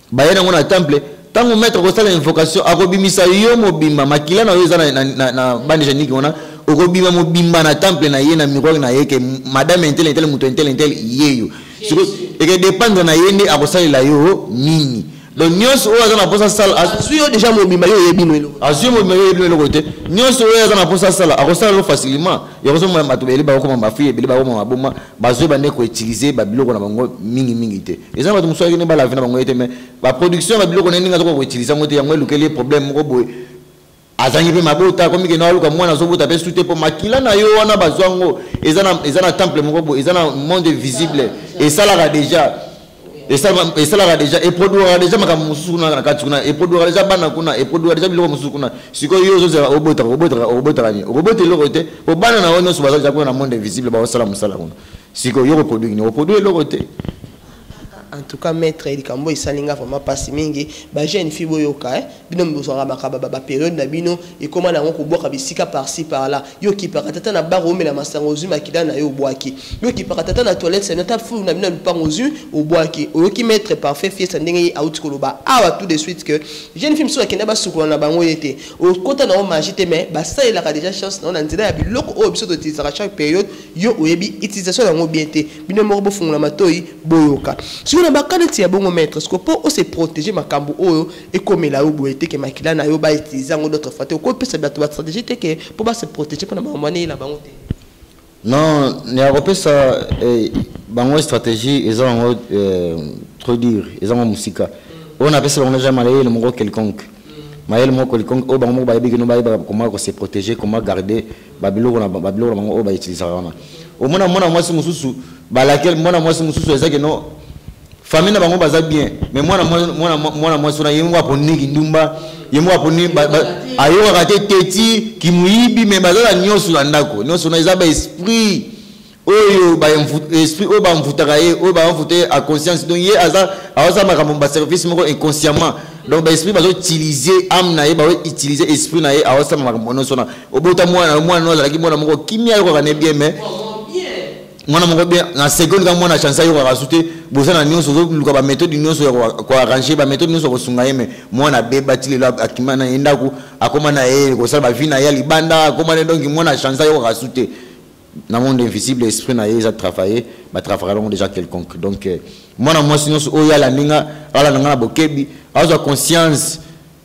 S1: ba yena ngona temple tango mettre ko sala invocation akobimisa yo mobimba makila na yo ezana na bande génique wana okobima mobimba na temple na ye na miroir na ye ke madame intel muto intel yeyo siko eke dépendre na yende akosalela yo nini donc nyonso oyo azana posa sala
S2: azuyo déjà mobimba yo yebino elo
S1: azuyo mobimba yo yebino elo kote nyonso oyo azana posa sala akosala lo facilement yakoso mo matubeli ba ko mama fille beli ba ko mama boma bazuyo bande ko utiliser ba biloko na bango mingi te ezana bato muso yene ba la vie na bango ete mais ba production ba biloko na ninga ko utiliser ngote yango elukeli problème moko boy azangi pe mabota komi ke na luka mwana zobota pe sute po makila na yo wana bazwango ezana temple moko boy ezana monde visible et ça là déjà et ça là déjà et produira déjà maka mususu na kati kuna et produira déjà bana kuna et produira déjà biloko mususu kuna siko yo zo za obota ni robota loko te po bana na wono subaza ja kuna monde visible ba osala musala kuna siko yo produire ni produire loko te
S2: en tout cas maître likambo isalinga vraiment passe mingi ba jeune fille boyoka bino mbozora makaba ba période na bino et comment na ngoko boka bisika par-ci par-là yo ki pakatata na baro mela masango zuma kidana yo boaki yo ki pakatata na toilette c'est nota fou na bino pango zu au boaki o ki maître parfait fie sa ndenge out koloba awa tout de suite que jeune fille so akenda ba sukola na bango yete o kota na o magite mais ba ça il a déjà chance na nzela ya biloko o biso de tizara chaque période yo oyebi utilisation na ngo bien te bino mo bo fungula matoi boyoka si on a bakati ya bongo maître parce que pour se protéger makambo oyo et comme la obo ete que makila na yo ba utiliser ngo d'autres fois ko pesa bato ba stratégie te que pour ba se protéger pour na mamane la bango te
S1: non ne a repé ça bango stratégie ils ont trop dire ils ont musika on appelle ça on a jamais le mot quelconque maël mo quelconque o bango ba bigi no ba comment se protéger comment garder babilo bango o ba utiliser wana au mona mwasi mususu balakel mona mwasi mususu ezake no famille na bango baza bien mais mwana mwasi na yemwa poniki ndumba yemwa poni ayo kate teti kimuibi mais bazala nyosu na ndako nyosu na ezaba esprit oyo ba esprit o ba mfutaka ye o ba mfute à conscience donc ye aza makambo ba service moko inconsciemment donc ba esprit bazo utiliser âme na ye ba utiliser esprit na ye awasa makambo no sona obota mwana no zalaki mwana moko kimia yo kana bien mais mwana moko bien na seconde ka mwana chance yo rajouter bozana nyonso zo luka ba méthode nyonso ko arranger ba méthode nyonso ko sunga yeme mwana beba tilelo akimana yendaku akoma na ye ko sala ba vie na ya libanda akoma donc mwana chance yo rajouter na monde invisible esprit na ye za travailler ba travailleront déjà quelconque donc mwana mwasi nyonso o ya la ninga ala nga na bokebi azo conscience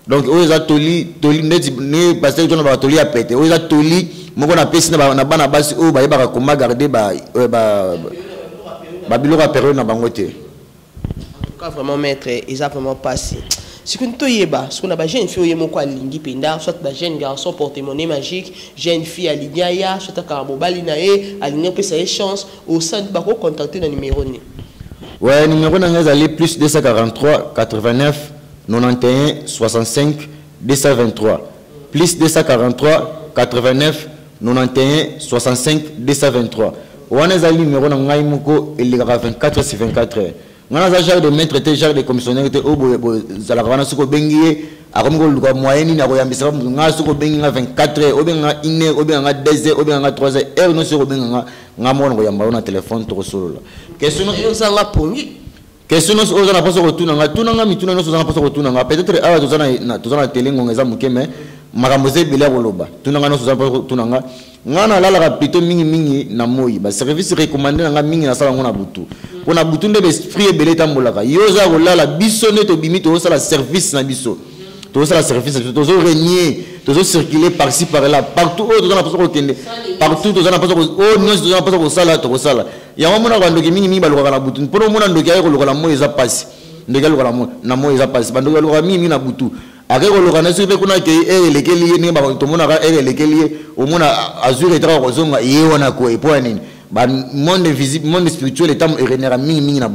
S1: donc o za toli ne pasteur jona ba toli a pété o za toli moko na pesi na bana basi o ba yeba comment garder ba biloko période na bango te.
S2: En tout cas vraiment maître ils a vraiment passé si qu'on to yeba ce qu'on a ba jeune fille yemo ko alingi penda soit ba jeune garçon porte-monnaie magique jeune fille alignaya soit ka mobali na e aligner pe sa chance au sein ba ko contacter na numéro ni
S1: ouais numéro na ngazali plus 243 89 91 65 223 plus 243 89 91 65 223 wana zali numéro na ngai moko eligara 24 sur 24 heures ngana za genre de maître te genre de commissionnaire te obo zala kana suko bengi akomko luka moyenne na ko yambisa nga suko bengi nga 24 heures obenga 1 heure obenga 2 heures obenga 3 heures heure no suko benga nga mona ko yamba na téléphone to solo question no
S2: za pongi
S1: question no ozana paso ko tunanga mituna no ozana paso ko tunanga peut-être awa tozana télé ngongeza mukeme makambo zebele koloba tunanga no ozana paso ko tunanga ngana lala rapito mingi na moi ba service recommandé nga mingi na sala ngona butu pona butu nde esprit ebele tambolaka yoza kolala biso ne to bimi to sala service na biso to sala service to zo régner to zo circuler par-ci par-là partout où tozana paso ko kende partout tozana paso ko o nyos tozana paso ko sala ya mona kwa ndoki mingi baluka na butu pona mona ndoki ayo koloka na moi eza passe ndoki aluka na moi eza passe bandoki aluka mingi na butu akeko lokana sipe kuna ke elekeli ni ba to mona ka elekeli o mona azure tra ko zonga ye wana ko e point nini ba monde visible monde spirituel etam erenera mingi na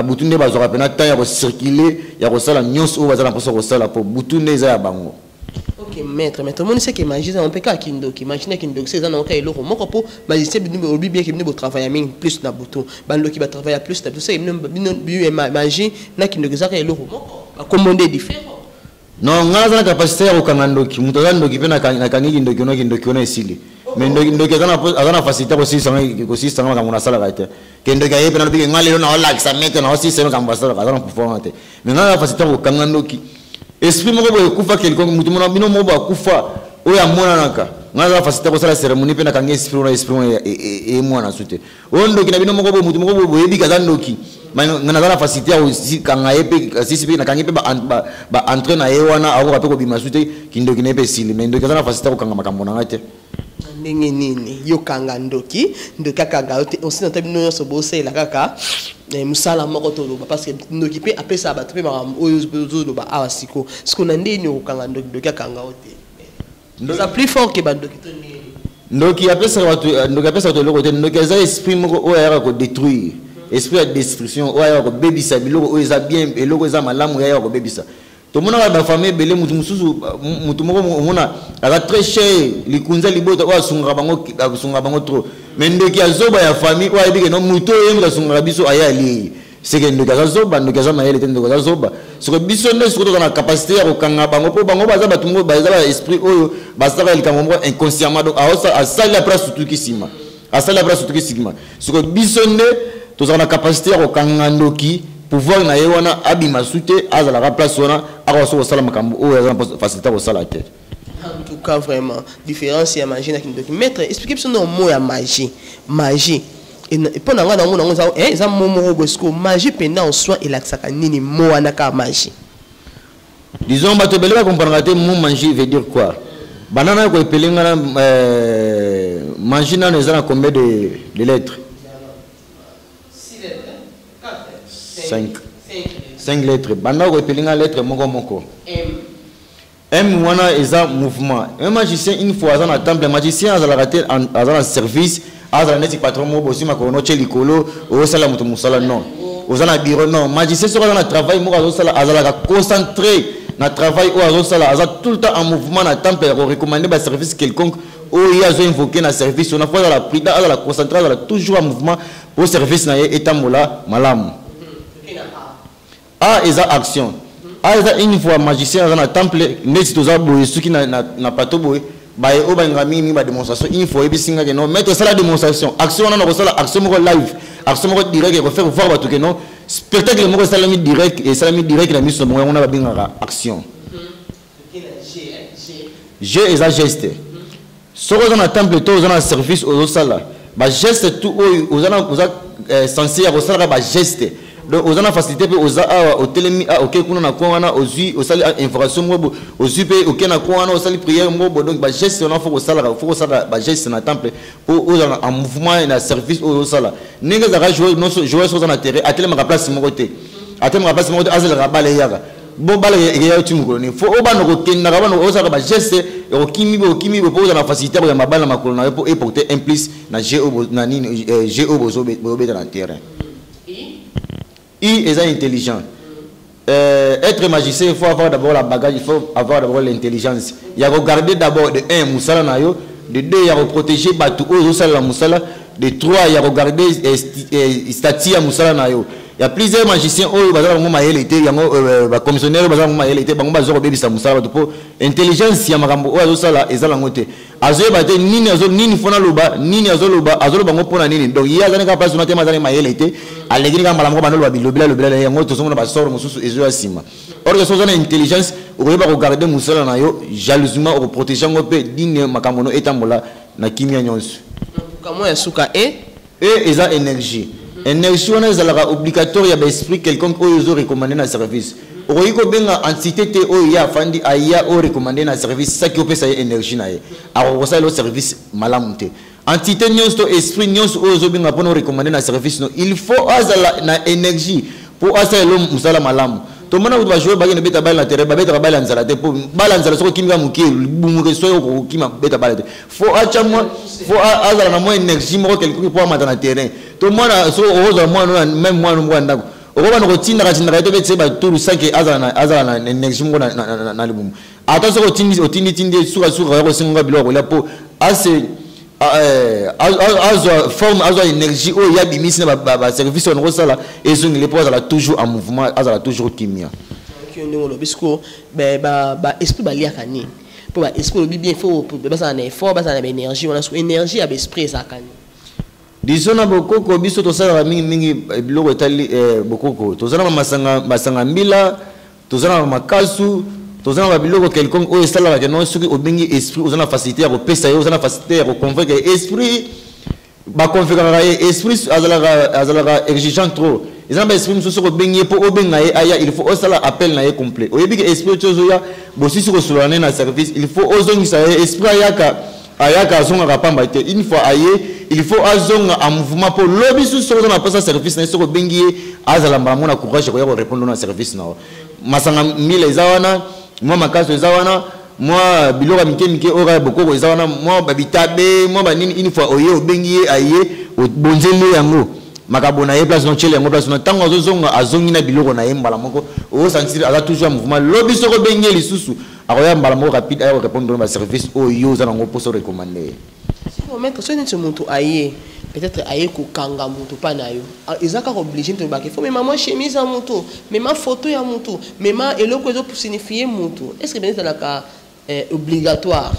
S1: butu nde bazora pena ta ya ko circuler ya ko sala nyos o bazala poso ko sala po butu nde za ya bango.
S2: Ok maître mais tout le monde sait que imagine on peut ka kindoki imagine kindoki c'est dans cas eloko moko po magicien bi bien que bino travailler mingi plus na butu bandoki ba travailler plus na butu c'est bino magie na kindoki za ka eloko moko ba commander différent.
S1: Non, ngana za capacité ya kokanga ndoki muto za ndoki pe na kangi ndoki ona esili mais ndoki azana facilité ko sisa ngama ngona sala kaite ke ndoki aye pe na bi ngale na ola sa mete na osisa ngama basala azana pouvoir te mais ngana facilité ko kanga ndoki esprit moko boye kufa quelqu'un muto mona bino mo ba kufa oya mona naka ngana za facilité ko sala cérémonie pe na kangi esprit e mona sute o ndoki na bino moko boye muto moko boye bi kaza ndoki ngana za facilité aussi kanga epe sisi pe na kangi pe ba entrer na yewana awo ka pe ko bima sute kindoki na epe sili mais ndoki za facilité ko kanga makambo na ngate
S2: ndenge nini yo kanga ndoki kanga aussi na tabi no so bose la kaka musala moko to loba parce que ndoki pe apesa ba pe ma oyo zo loba awa siko na ndeni o kanga ndoki kanga ote ndoza plus fort que bandoki to ndeni
S1: ndoki apesa to loko te ndoki za esprit moko o ya ko détruire esprit de destruction o ya ko bebisa biloko o eza bien eloko eza malamu ya ko bebisa to mona ba famille belé mutu mususu mutu moko mona ala très cher likunza libota o asunga bango trop mais ndoki azoba ya famille o ayebike no mutu yemba sunga biso aya li c'est que nous gazoba nous gazama elle était nous gazoba ce que bisonne surtout dans la capacité à kanga bango po bango baza batumbo baza esprit oyo basala il kamombo inconsciemment donc à ça la place tout qui sima à ça la place tout qui sima ce que bisonne tous dans la capacité à kanga ndoki pouvoir na yewana abima soute azala la place wana akoso sala makambo oyo azala faciliter au sala tête.
S2: En tout cas, vraiment, différence, il y a magie. Maître, expliquez-moi le mot à magie. Magie. Et pendant que nous avons magie, pendant en soi, il a que mot à magie.
S1: Disons, que tu vas comprendre que mot magie veut dire quoi. Banana, quoi, magie, n'a combien de lettres?
S2: 6 lettres.
S1: 4. 5 lettres. Banana, quoi, lettre, moko. M wana eza mouvement. Un magicien une fois dans le temple, magicien a raté en service, a net patron mo bosi makono chelikolo, o sala mutu musala non. Ozana bureau non, magicien sera dans le travail mo azo sala azala concentré na travail o azo sala aza tout le temps en mouvement na temple pour recommander ba service quelconque o ya zo invoquer na service on a fois dans la prière à la concentrer toujours en mouvement pour service na etambola malamu. A eza action. Une fois magicien dans le temple, next to ça, ceux qui n'a pas tout boy, bah au bangami ni ba démonstration. Une fois et puis singa que non, mettre ça la démonstration. Action on a ça action live, action direct et faire voir tout que non. Spectacle mo ça la mis direct et ça la mis direct la mise on a bien action. G est un geste. Sur dans le temple tout dans le service au sala. Bah geste tout aux censé à ça ba geste. Donc, aux gens facilité aux au télémi ok kuna na kwana aux sali information mobo aux up ok na kwana aux sali prière mobo donc ba geste on faut ça ba geste na temple pour aux en mouvement et na service aux sala ninga za jouer non jouer sur na terrain atele ma place mo côté atele ma place mo côté azela rabale yaga bon bale ya tu mo ni faut oba no kenda ka bano aux sala ba geste o kimi pour aux na facilité ya mabala makolo na pour porter implice na géo na nini géo bozo be dans le terrain. I est intelligent. Être magicien, il faut avoir d'abord la bagage, il faut avoir d'abord l'intelligence. Il y a regarder d'abord de 1 Moussala Nayo, de 2 il y a protéger Batou Ozosala Moussala, de 3 il y a regarder Statia Moussala Nayo. Il y a plusieurs magiciens, il y a commissionnaire, intelligence, il y a Marambo Ozosala et Zalangote. Azoe bate nini azo nini fona loba nini azo loba ngo pona nini donc il y a des cas place on a tellement dans maïel était à l'église quand malamko bano loba bilobela yango to somona ba sort mususu ezo asima or que soza intelligence on va regarder musala na yo jalousement au protéger ngo pe dine makamono etambola na kimia nyonso
S2: comment yasuka et
S1: eza énergie énergie on est obligatoire ya ba esprit quelconque oyo recommander na service. Oiko benga entité te o ya fandi aya o recommander na service ça qui opesa énergie na ye alors ça le service malamunte entité nyonso esprit nyonso o zo benga pono recommander na service no il faut azala na énergie pour asa lo musala malamu to mona ba jouer ba beta bala na terrain ba beta bala nzala te pour bala nzala soko kimga mukie bumuke so ko kima beta bala te faut acha moi faut azala na mo énergie mo quelque pour matana na terrain to mona so o zo mo même moi no ndako okoba no kotinda katinda to betse ba tulu sanke azana na énergie ngo na libumu attention otindi suka ko singa biloko la po ase forme azo énergie o ya bimisi na ba service on sala ezongi le pose la toujours en mouvement azala toujours kimia
S2: ki ndongo lo bisko ba esprit ba liaka ni po ba esprit bien faut ba ça na effort ba ça na énergie on a énergie à esprit ça kani.
S1: Disons na bokoko biso to sala mingi biloko etali bokoko to sala masanga mbila to sala makasu to sala biloko quelconque o sala que non soki obengi esprit ozana facilité à repesa yo ozana facilité à convaincre esprit ba convaincre esprit azala exigeant trop ezana ba esprit muso ko bengi po obenga aya il faut osala appel na ye complet oyebi que esprit tozo ya bosi ko solana na service il faut ozongisa esprit ayaka zonga kapamba te une fois aye il faut azonga en mouvement pour lobby sous sur na pesa service na soko bengi azala mbamona courage ko répondre na service na masanga mille zawana moi makaso zawana moi bilora mike ora bokoko zawana moi babitabe moi banini une fois oye obengi aye bonzeli yango makabona ye place no chele yango place no tango azonga azongi na biloko na yembala moko o sentir ala toujours en mouvement lobby soko bengi lisusu akoya mbala moko rapide ayo répondre na service o yo za nango poso recommander.
S2: Si on met que ce n'est pas aïe peut-être aye ko kanga mutu pa na yo ils ont obligé de baquer faut mais maman chemise à mutu mais ma photo ya mutu mais ma eloko ezo pour signifier mutu est-ce que peut-être la cas obligatoire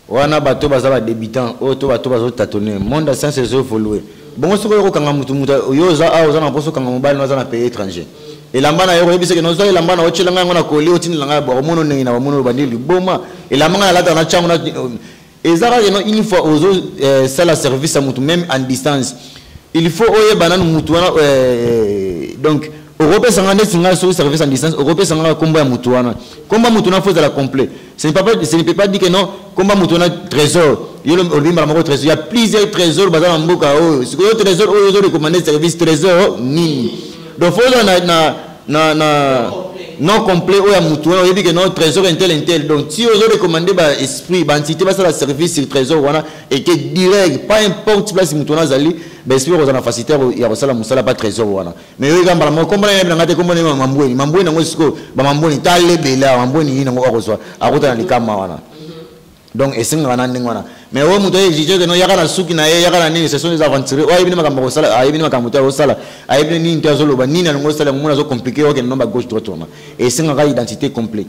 S1: wana bato bazaba débutant oto bato bazo tâtonner monde sans ses évoluer bon soko ko kanga mutu yo za a oza na poso kanga mobile na za na pays étranger elamba na yo yebi se que nous elamba na ochelanga ngona koli otini langa ba mono nengi na mono bandili boma elamba na lata na changu na ezara une fois aux autres ça la service à mutu même en distance il faut oye banane mutu wana donc Europe sanga singa sur service en distance Europe sanga combat mutu wana combat mutu na faut la complet ce ne peut pas dire que non combat mutu na trésor il trésor il y a plusieurs trésors bazana mboka oh ce que trésor oh recommander service trésor ni donc faut non complet ou à mutu on dit que non trésor intel donc si on recommander ba esprit ba entité ba ça la service sur trésor wana et que direct pas importe place mutu na zali ba esprit on a faciliter ya basala musala pas trésor wana mais yo gamba mo komba na ngate komba na mambweni na ngosiko ba mambweni tale bela mambweni ina ngo akozwa akota na likama wana donc esinga wana ndingwana mais o mutu exige que non yaka na suki na ye yaka na nini ce sont des aventuriers o ibini makambo sala a ibini makambo ta sala a ibini nini tazo loba nini na ngosala ngona zo compliqué o ke nomba gauche droite wana esinga ka identité complet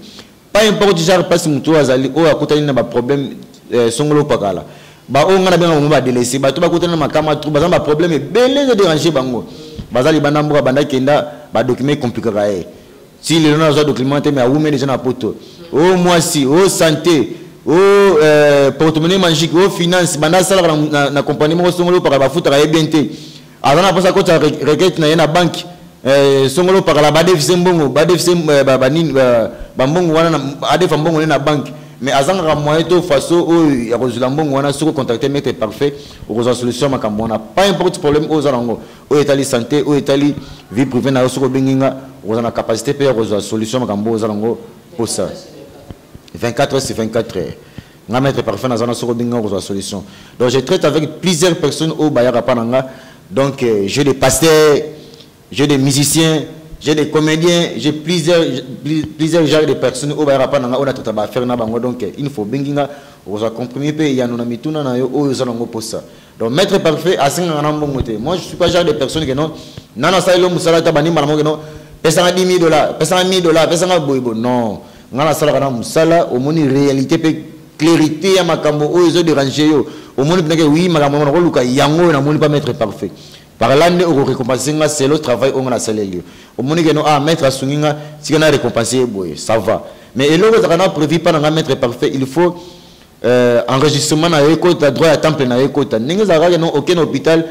S1: pas importe genre parce mutu azali o akota na ba problème songolo pakala ba o ngana benga mo ba délaissé ba to ba kota na makama trop ba problème belé de déranger bango bazali banda mboka banda kenda ba document compliqué ka e si le na zo documenté mais a wume déjà na poto o moi si o santé au porte-monnaie magique au finance banda sala na compagnie mo songolo para ba futa ka bien azana posa ko ta requête na banque songolo para la badefise mbongo badefise ba nini ba mbongo wana na adefa mbongo na banque mais azanga moyen to faso o ya kozula mbongo wana soko contacter maître parfait ou resolve solution makambo na pas importe problème o zarango o etali santé o etali vie privée na soko benginga o na capacité pe resolve solution makambo o zarango pour ça 24 heures sur 24 heures. Nga mettre parfait dans un solution. Donc je traite avec plusieurs personnes au Bayara Pananga. Donc j'ai des pasteurs, j'ai des musiciens, j'ai des comédiens, j'ai plusieurs genres de personnes au Bayara Pananga. On a tout à faire na bango donc il faut binginga on va comprimer pe ya nona mituna na yo o zango pour ça. Donc mettre parfait à 5 ans bongoté. Moi je suis pas genre de personne que non nana sa ilo musala ta bani malamo que non pesa $10,000, pesa $1,000, pesa boibo non. Ngala sala kana musala au moni réalité pe clarité ya makambo o ezo déranger yo au moni pena que oui makambo na luka yango na moni pas mettre parfait par là ne o récompenser nga c'est le travail on a salé au moni que non a mettre asunginga si kana récompenser boy ça va mais eloko za kana prévu pas na mettre parfait il faut enregistrement na ekota droit à temple na ekota ninga za ka non aucun hôpital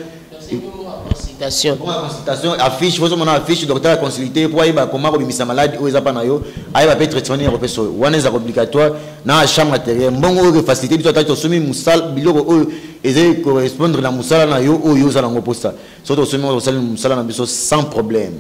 S1: consultation affiche faut mon affiche docteur a consulté pour aiba comment robimisa malade ou ezapa na yo aiba peut traitement ya professeur wana za obligatoire na chambre matériel mbongo que facilité biso tata somi musal biloko o eze correspondre na musala na yo o yo za ngo posta surtout somi musala na biso sans problème.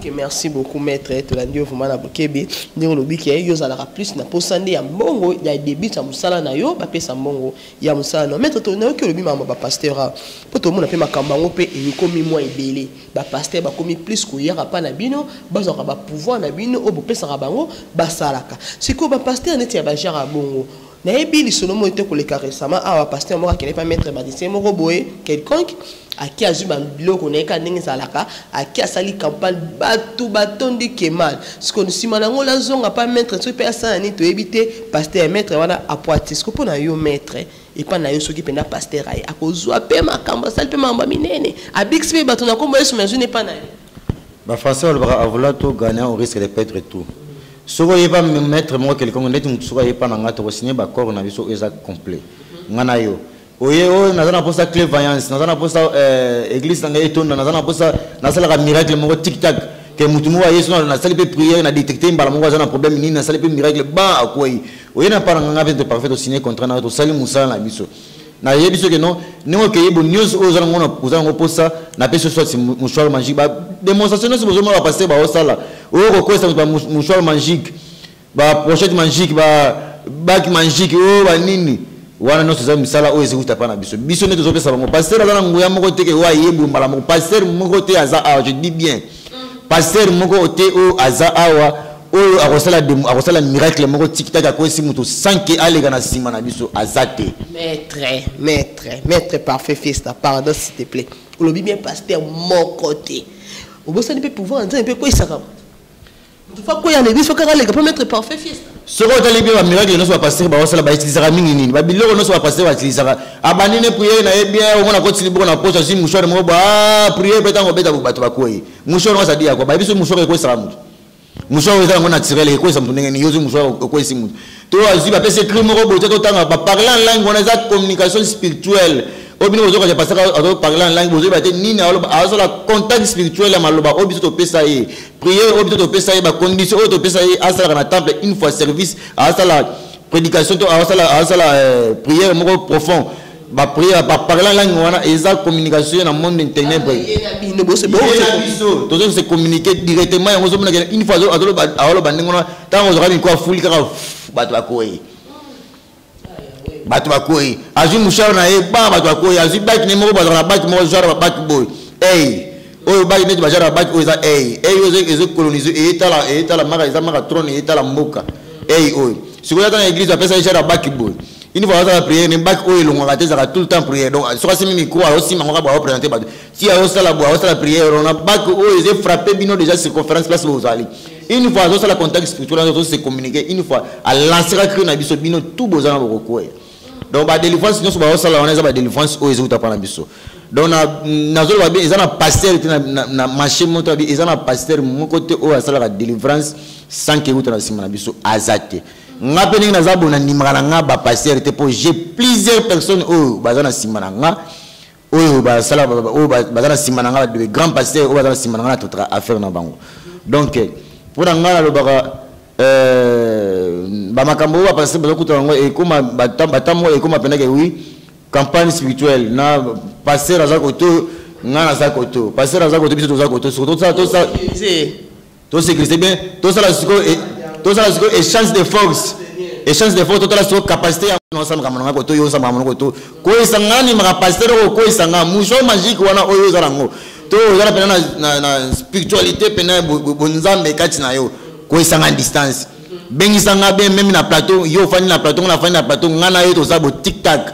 S2: Ok, merci beaucoup maître Tolandio vraiment na bokebe ndingo lobi ki yo za la plus na posande ya mbongo ya début sa musala na yo ba pesa mbongo ya musala no maître Tolandio ki lobi mama ba pasteur po to mona pe makamba ngo pe e komi moi ebele ba pasteur ba komi plus ko yaka pa na bino bazo ka ba pouvoir na bino o bo pesa ka bango ba salaka siko ba pasteur neti ya ba jara bongo na ebili solo mo te ko le récemment a ba pasteur mo ka ne pas mettre badicien mo boye quelconque aki azuba biloko na eka ndenge zalaka aki asali campagne batu batondi kemal siko nsima nango la zonga pa maître so pe asana ni to ebité pasteur maître wana apoati siko pona yo maître et pas na yo soki penda pasteur ai akozwa pe makamba sali pe mamba minene abix pe batu na kombo yesu mais je n'ai pas na
S1: ba français va vouloir tout gagner au risque de perdre tout soko yeba maître mo quelqu'un ndeti mutsuka yepa na ngata ko signer ba corps na biso eza complet ngana yo oye o nazana posa clairvoyance nazana posa église nga etonda nazana posa nasala ka miracle mo tic tac que mutu mo yesu na sali pe prière na détecter mbala mo nazana problème nini na sali pe miracle ba akoyi oye na para nga pe parfait to signer contrat na to sali musala na biso na yebiso que non ngo ke yebo news o zana ngona uzana posa na pe so soit mouchoir magique ba démonstration c'est besoin va passer ba o sala o ko kosa ba mouchoir magique ba pochette magique ba bac magique o ba nini wana no seza misala o ezekuta pa na biso biso ne tozo pesa bango pasteur azana nguya moko te ke wa yembu mbala moko pasteur moko te aza a je dis bien pasteur moko te o aza awa oyo akosala miracle moko tiktak akoyesi mutu sans que aleka na nsima na biso azate.
S2: Maître parfait fiesta, pardon s'il te plaît. Olobi bien pasteur mon côté. Obosani peut pouvoir entrer un peu quoi ça va. Tu vois quoi y a l'église faut qu'elle pas mettre parfait fiesta.
S1: Ce qu'on a libéré miracle non soit pasteur ba osala ba utilisera mingi nini. Ba biloko non soit pasteur ba utilisera. Abanine prière na bien on a continué bon na poche si mouchoir mo ba prière peut en beta bato ba koyi. Mouchoir on ça dit quoi ba biso mouchoir ko ça mutu. Mouchoir on a naturel ko ça mutu ngeni yozo mouchoir ko esi mutu. To azi ba pese crime mo bo to tanga ba parler en langue on a ça communication spirituelle. Obino ozo ka passer à parler en langue ozo ba te nini azo la contact spirituel ya maloba obiso to pesa ye prière obiso to pesa ye ba condition to pesa ye asala na temple une fois service asala prédication to asala prière moko profond ba prière ba parler en langue wana eza communication na monde internet to se communiquer directement yango zo mona une fois azo ba ndengona tango zo ka mi kwa fuli kaka bato bakoyi bato bakoyi azu musharo na ye ba bato bakoyi azu baki ne moko bato na baki moko jara baki boy oyo baki ne bajara baki oyo za oyo ezo coloniser etala maka eza maka trône etala mboka oyo sikoyo na église apesa ye jara baki boy une fois ça la prière ne baki oyo longwa te zaka tout le temps prière donc soka simi micro aussi manga ba représenter bato si ayo sala prière on a baki oyo ze frapper bino déjà circonférence place bozali. Une fois ça la contact spirituel on se communiquer une fois à lancer la cri na biso bino tout bozana boko. Donc la délivrance nous sommes ça on a la délivrance au Jésus t'apprend biso. Donc na zo ba bien ils en a pasteur na marché monto bien ils en a pasteur mon côté au à la délivrance sans que vous na sima na biso azate. Nga pening na zabo na nimara nga ba pasteur te pour j'ai plusieurs personnes au bazana sima na nga au ba sala au bazana sima na nga de grands pasteurs au bazana sima na nga toute affaire na bango. Donc pour nga le baka bamakambo ba passer bezo kutango et comme batamo et comme pendant que oui campagne spirituelle na passer à zakoto nga na zakoto passer à zakoto biso zakoto surtout ça tout c'est que c'est bien tout ça la siko échange de force toute la capacité à ensemble comme nga koto yo sama koto ko isangani ma passer ko isanga moucho magique wana oyo zarango to zara pena na spiritualité pena bonzambe kati na yo ko isanga distance bengi sanga bien même na plateau yo fani na plateau ngana yo to za bo tiktak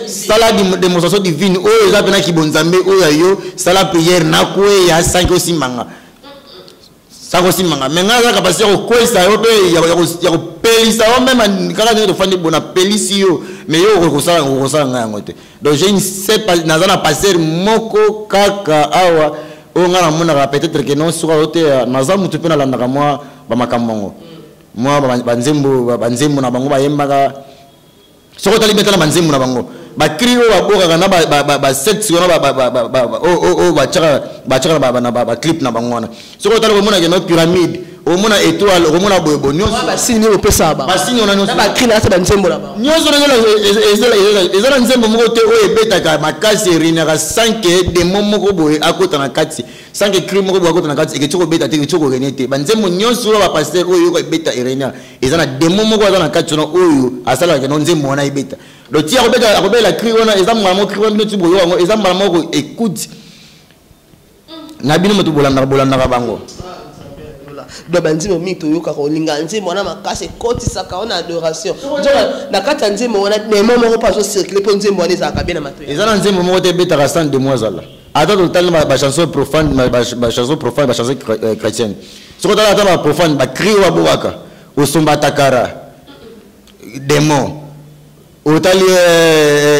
S1: sala démonstration divine o za pena ki bonzambe o yo sala prière na ko ya 5 aussi manga sako simanga menga za capacité ko kwesa yo pe ya ko pelisa o même kaka to fani bona pelisi yo mais yo ko sala nga ngote donc je ne sais pas nazana passer moko kaka awa o ngana mona peut-être que non sur ote naza mutu pe na landaka moi ba makamongo moi banzembo na bango ba yembaka soko tali betala banzembo na bango ba krio ba boka na ba section na ba chaka ba clip na bango na soko tali ko mona ke no pyramide o mona étoile o mona boyebo nyonso
S2: ba signe o pesa ba
S1: signe na nyonso
S2: ba kri na sa banzembo na ba
S1: nyonso ezala nzembo moko te o ebetaka makasi rinaka 5 démon moko boye akota na kati 5 crime moko boye akota na kati eketiko beta te eketiko renete banzembo nyonso ba pasteur oyo ko ebeta irenia ezana démon moko azana kati na oyo asala ke no nzembo wana ebeta do tia ko beta akobela cri wana ezamala moko cri wana ti boyo wango ezamala moko écoute na bino moto bolanda bango
S2: do banzimo mito yoka ko linga nzimo na makase koti saka on adoration na kata nzimo wana nemo moko pas circuler pour nzimo wana za kabina matoya
S1: ezana nzimo moko te beta ka 100 de mois ala ata total ba chanson profane ba chanson chrétienne soko tala ata ba profane ba cri wa bowaka osomba takara démon otali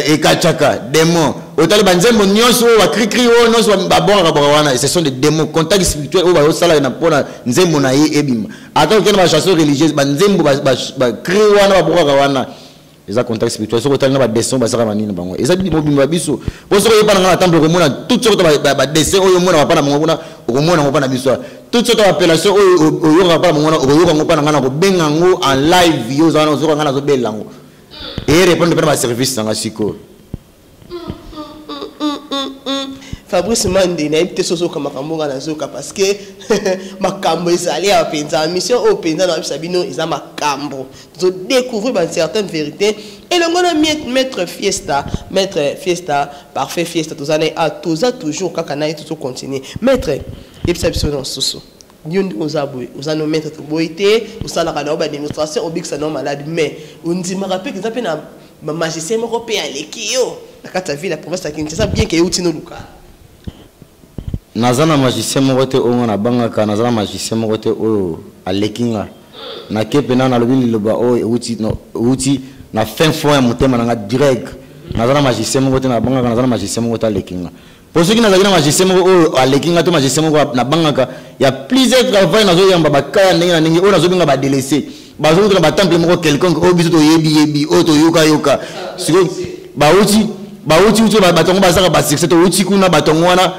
S1: ekachaka démon otali banzembo nyonso wa cri o nyonso ba bonga ba wana ce sont des démons contact spirituel o ba sala na pona nzembo na ye ebima ata okena ba chanson religieuse banzembo ba cri wana ba bonga wana eza contact spirituel soko otali na ba dessin ba sala manina bango eza bi mobimba biso po soko yeba na temple ko mona tout soko ba dessin oyo mona ba pana mongo kuna ko mona ngo pana biso tout soko appellation oyo yo pa mongo oyo ngo pana ngana ko benga ngo en live yo zana soko ngana zo belango et répondre à service dans la psycho.
S2: Fabrice Mandi na ebite soso kama kambonga na zoka parce que makambo ezali a penza mission au penza na bisabino eza makambo zo découvrir ben certaines vérités et le ngona maître fiesta parfait fiesta tous années a toujours kaka na tout continuer maître ebisa biso na soso Vous avez nommé notre boité, vous avez la démonstration, vous avez malade, mais on dit, me rappelle que vous avez un magicien européen, les Kio, la carte ville, la province de Kinshasa, bien qu'il y ait outils local.
S1: Nazana magicien morote o na bangaka nazana magicien morote o alekinga na kepena na lobi loba o uti na fin fond ya motema na direct nazana magicien morote na bangaka nazana magicien morote alekinga. Pour ceux qui n'ont pas magicien o alekinga to magicien na bangaka ya plusieurs travail nazo yamba bakaya ndenge ndenge o nazo binga ba délaisser bazo to ba temple moko quelconque o biso to yebi o to yoka siko ba uti batongo bazaka ba succès to uti kuna batongo wana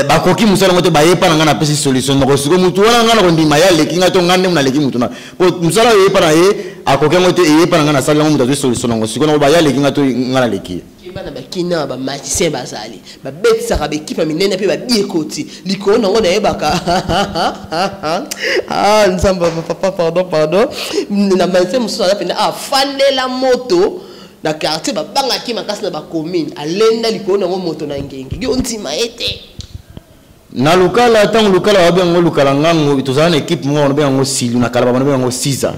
S1: bakoki musala ngote bayepa na ngana pesi solution na kosiko mutu wana ngana kondima ya lekinga to ngande muna leki mutu na po musala yepa na ye akoki ngote yepa na ngana sala ngote solution na kosiko na ba ya lekinga to ngana leki
S2: bana bakina ba magicien bazali ba betisa ka bekipa minene pe ba biekoti likolo nango na yebaka nzamba pardon na magicien musala pena afandela moto na quartier ba bangaki makasi na ba commune alenda likolo nango moto na ngenge yo ntima ete
S1: na lukala tango lukala wabe ngo lukala ngango tozana équipe mo on be ngo silu na kala ba be ngo 6 ans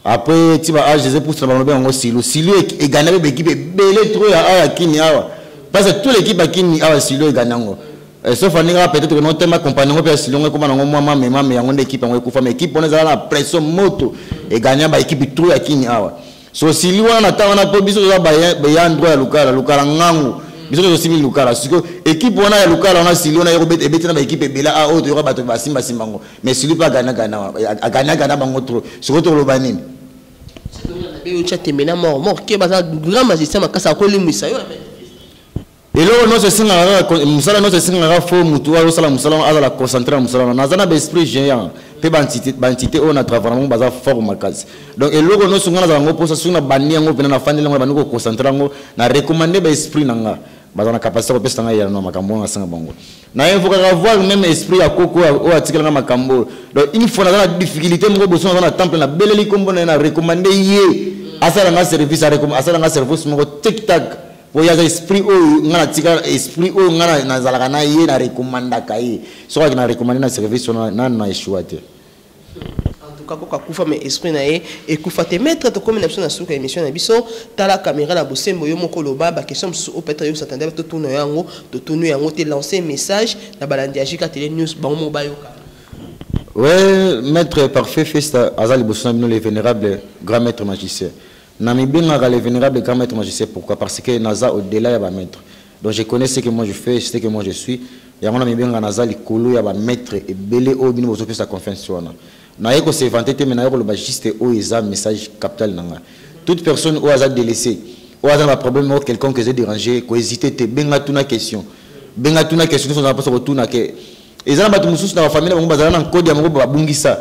S1: après tiba âge des pouces na ba be ngo silu e gagner be équipe belé trop ya kini awa parce que toute l'équipe akini awa silu e ganango sauf aninga peut-être que non tema compagnie ngo pe silu ngo kuma ngo mama meme yango équipe ngo ekufa mais équipe on est la pression moto e gagner ba équipe trop ya kini awa so silu wana tawana po biso za ba ya ndro ya lukala ngango biso to simili lukala siko équipe wana ya lukala wana silo na yobet ebetina ba équipe bela a o to yoka bato ba simbango mais silo pa gana bango trop siko to loba nini
S2: be chate mena mort ke baza grand magicien makasa ko limisa yo
S1: elo no se singa musala no se singa fo mutu wa sala musala azala concentrer musala na zana be esprit géant pe bantité on a travaillé baza fort makazi donc elo no sunga na ngo posa sunga bani ngo pena na fandi ngo baniko concentrer ngo na recommander ba esprit nanga bazana capacité ko pesa nga ya no makambo nga sanga bango na il faut avoir même esprit ya koko o atikela nga makambo donc une fois na difficulté mo boso na temple na beleli kombo na recommander ye asala nga service asala nga service mo tic tac pour y a esprit o ngana tika esprit o ngana nazalaka na ye na recommanda kai so na recommander na service na échoué
S2: kako kufa mais esprit na ye et kufa te mettre to comme na suka émission na biso tala caméra la bosembo yo moko loba ba question au peut-être yo s'attendait to tourner yango to tourner yango te lancer message na balandi ajika télé news ba mo ba yo ka
S1: ouais maître parfait festa azali bosona le vénérable grand maître magicien na mi bien le vénérable grand maître magicien pourquoi parce que naza au-delà ya ba maître donc je connais ce que moi je fais ce que moi je suis ya mona mi bien naza likolo ya ba maître et belé au bino bozo sa confiance wana na yeko se vanter te mais na yeko le bagiste o eza message capital nanga toute personne o aza délaissé o aza un problème ou quelqu'un que j'ai dérangé ko hésiter te benga tuna question so na passe retourna ke ezana batu mususu na famille bango bazana na code ya moko babungisa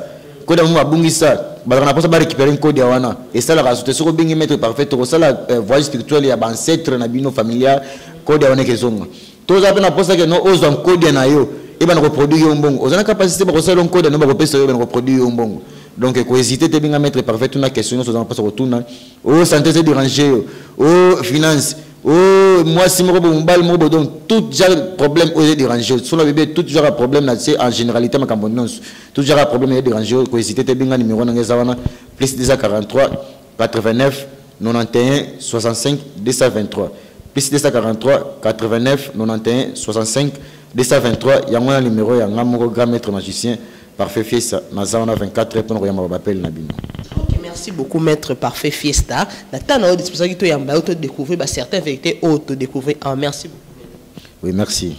S1: bazana passe ba récupérer une code ya wana et ça la rajoute soko bengi mettre parfait to ça la voie spirituelle ya ba ancêtre na bino familia code ya wana kezonga to za pena posa ke no ozo en code na yo et ben reproduire un bon aux capacité pour ça long code no ba repesa ben reproduire un bon donc ko hésiter te binga mettre parfait une question so pas retourna o santé se déranger o finance o moi si mo mbal mo donc tout genre problème o déranger sur le bébé tout genre problème là c'est en généralité ma cambonance tout genre problème déranger ko hésiter te binga numéro na ngezawana plus 243 89 91 65 223 plus 243 89 91 65 223 il y a un numéro il y a un grand maître magicien parfait fiesta nazana 24 pour yamba appel na bino.
S2: OK, merci beaucoup maître parfait fiesta na tana disposition to yamba auto découvrir certaines vérités auto découvrir. Merci beaucoup.
S1: Oui, merci.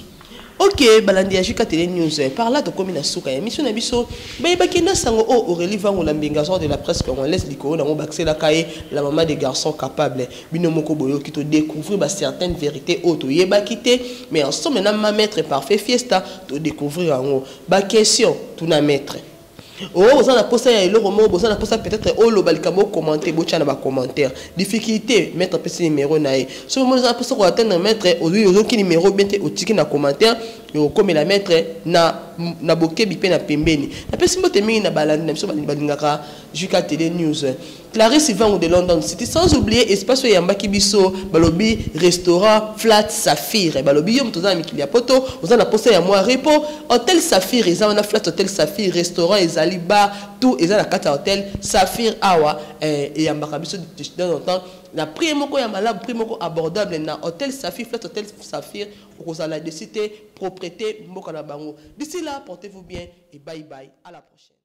S2: OK, balandi ajika télé news par là to komi na suka émission na biso ba bakina sango o Aurélie Vango la mbingazor de la presse congolaise likolo na mo baxela kaye la maman des garçons capables bino moko boyo ki to découvrir certaines vérités auto yeba kité mais ensemble na ma maître parfait fiesta to découvrir en ba question tout na maître oh vous en posé ya eloko mo vous en posé peut-être oh lo balikamo commenter bocha na ba commentaire difficulté mettre petit numéro na e so mo za posé ko atteindre mettre aujourd'hui ki numéro bien te otiki na commentaire comme la maître na bokebi pe na pembeni na pesi mbote mingi na balandi na biso balingaka Juka Télé News. Clarisse Ivan de London City, sans oublier espace yambaki biso balobi restaurant Flat Saphir balobi yom toza mikili ya poto oza na poste ya moi repos hôtel Saphir eza na Flat Hôtel Saphir restaurant ezali bar tout eza na kata hôtel Saphir awa et yambaka biso de temps la prix moko ya malade prix moko abordable na hôtel Saphir Flat Hôtel Saphir okozala de cité propriété mboka na bango. D'ici là portez-vous bien et bye bye à la prochaine.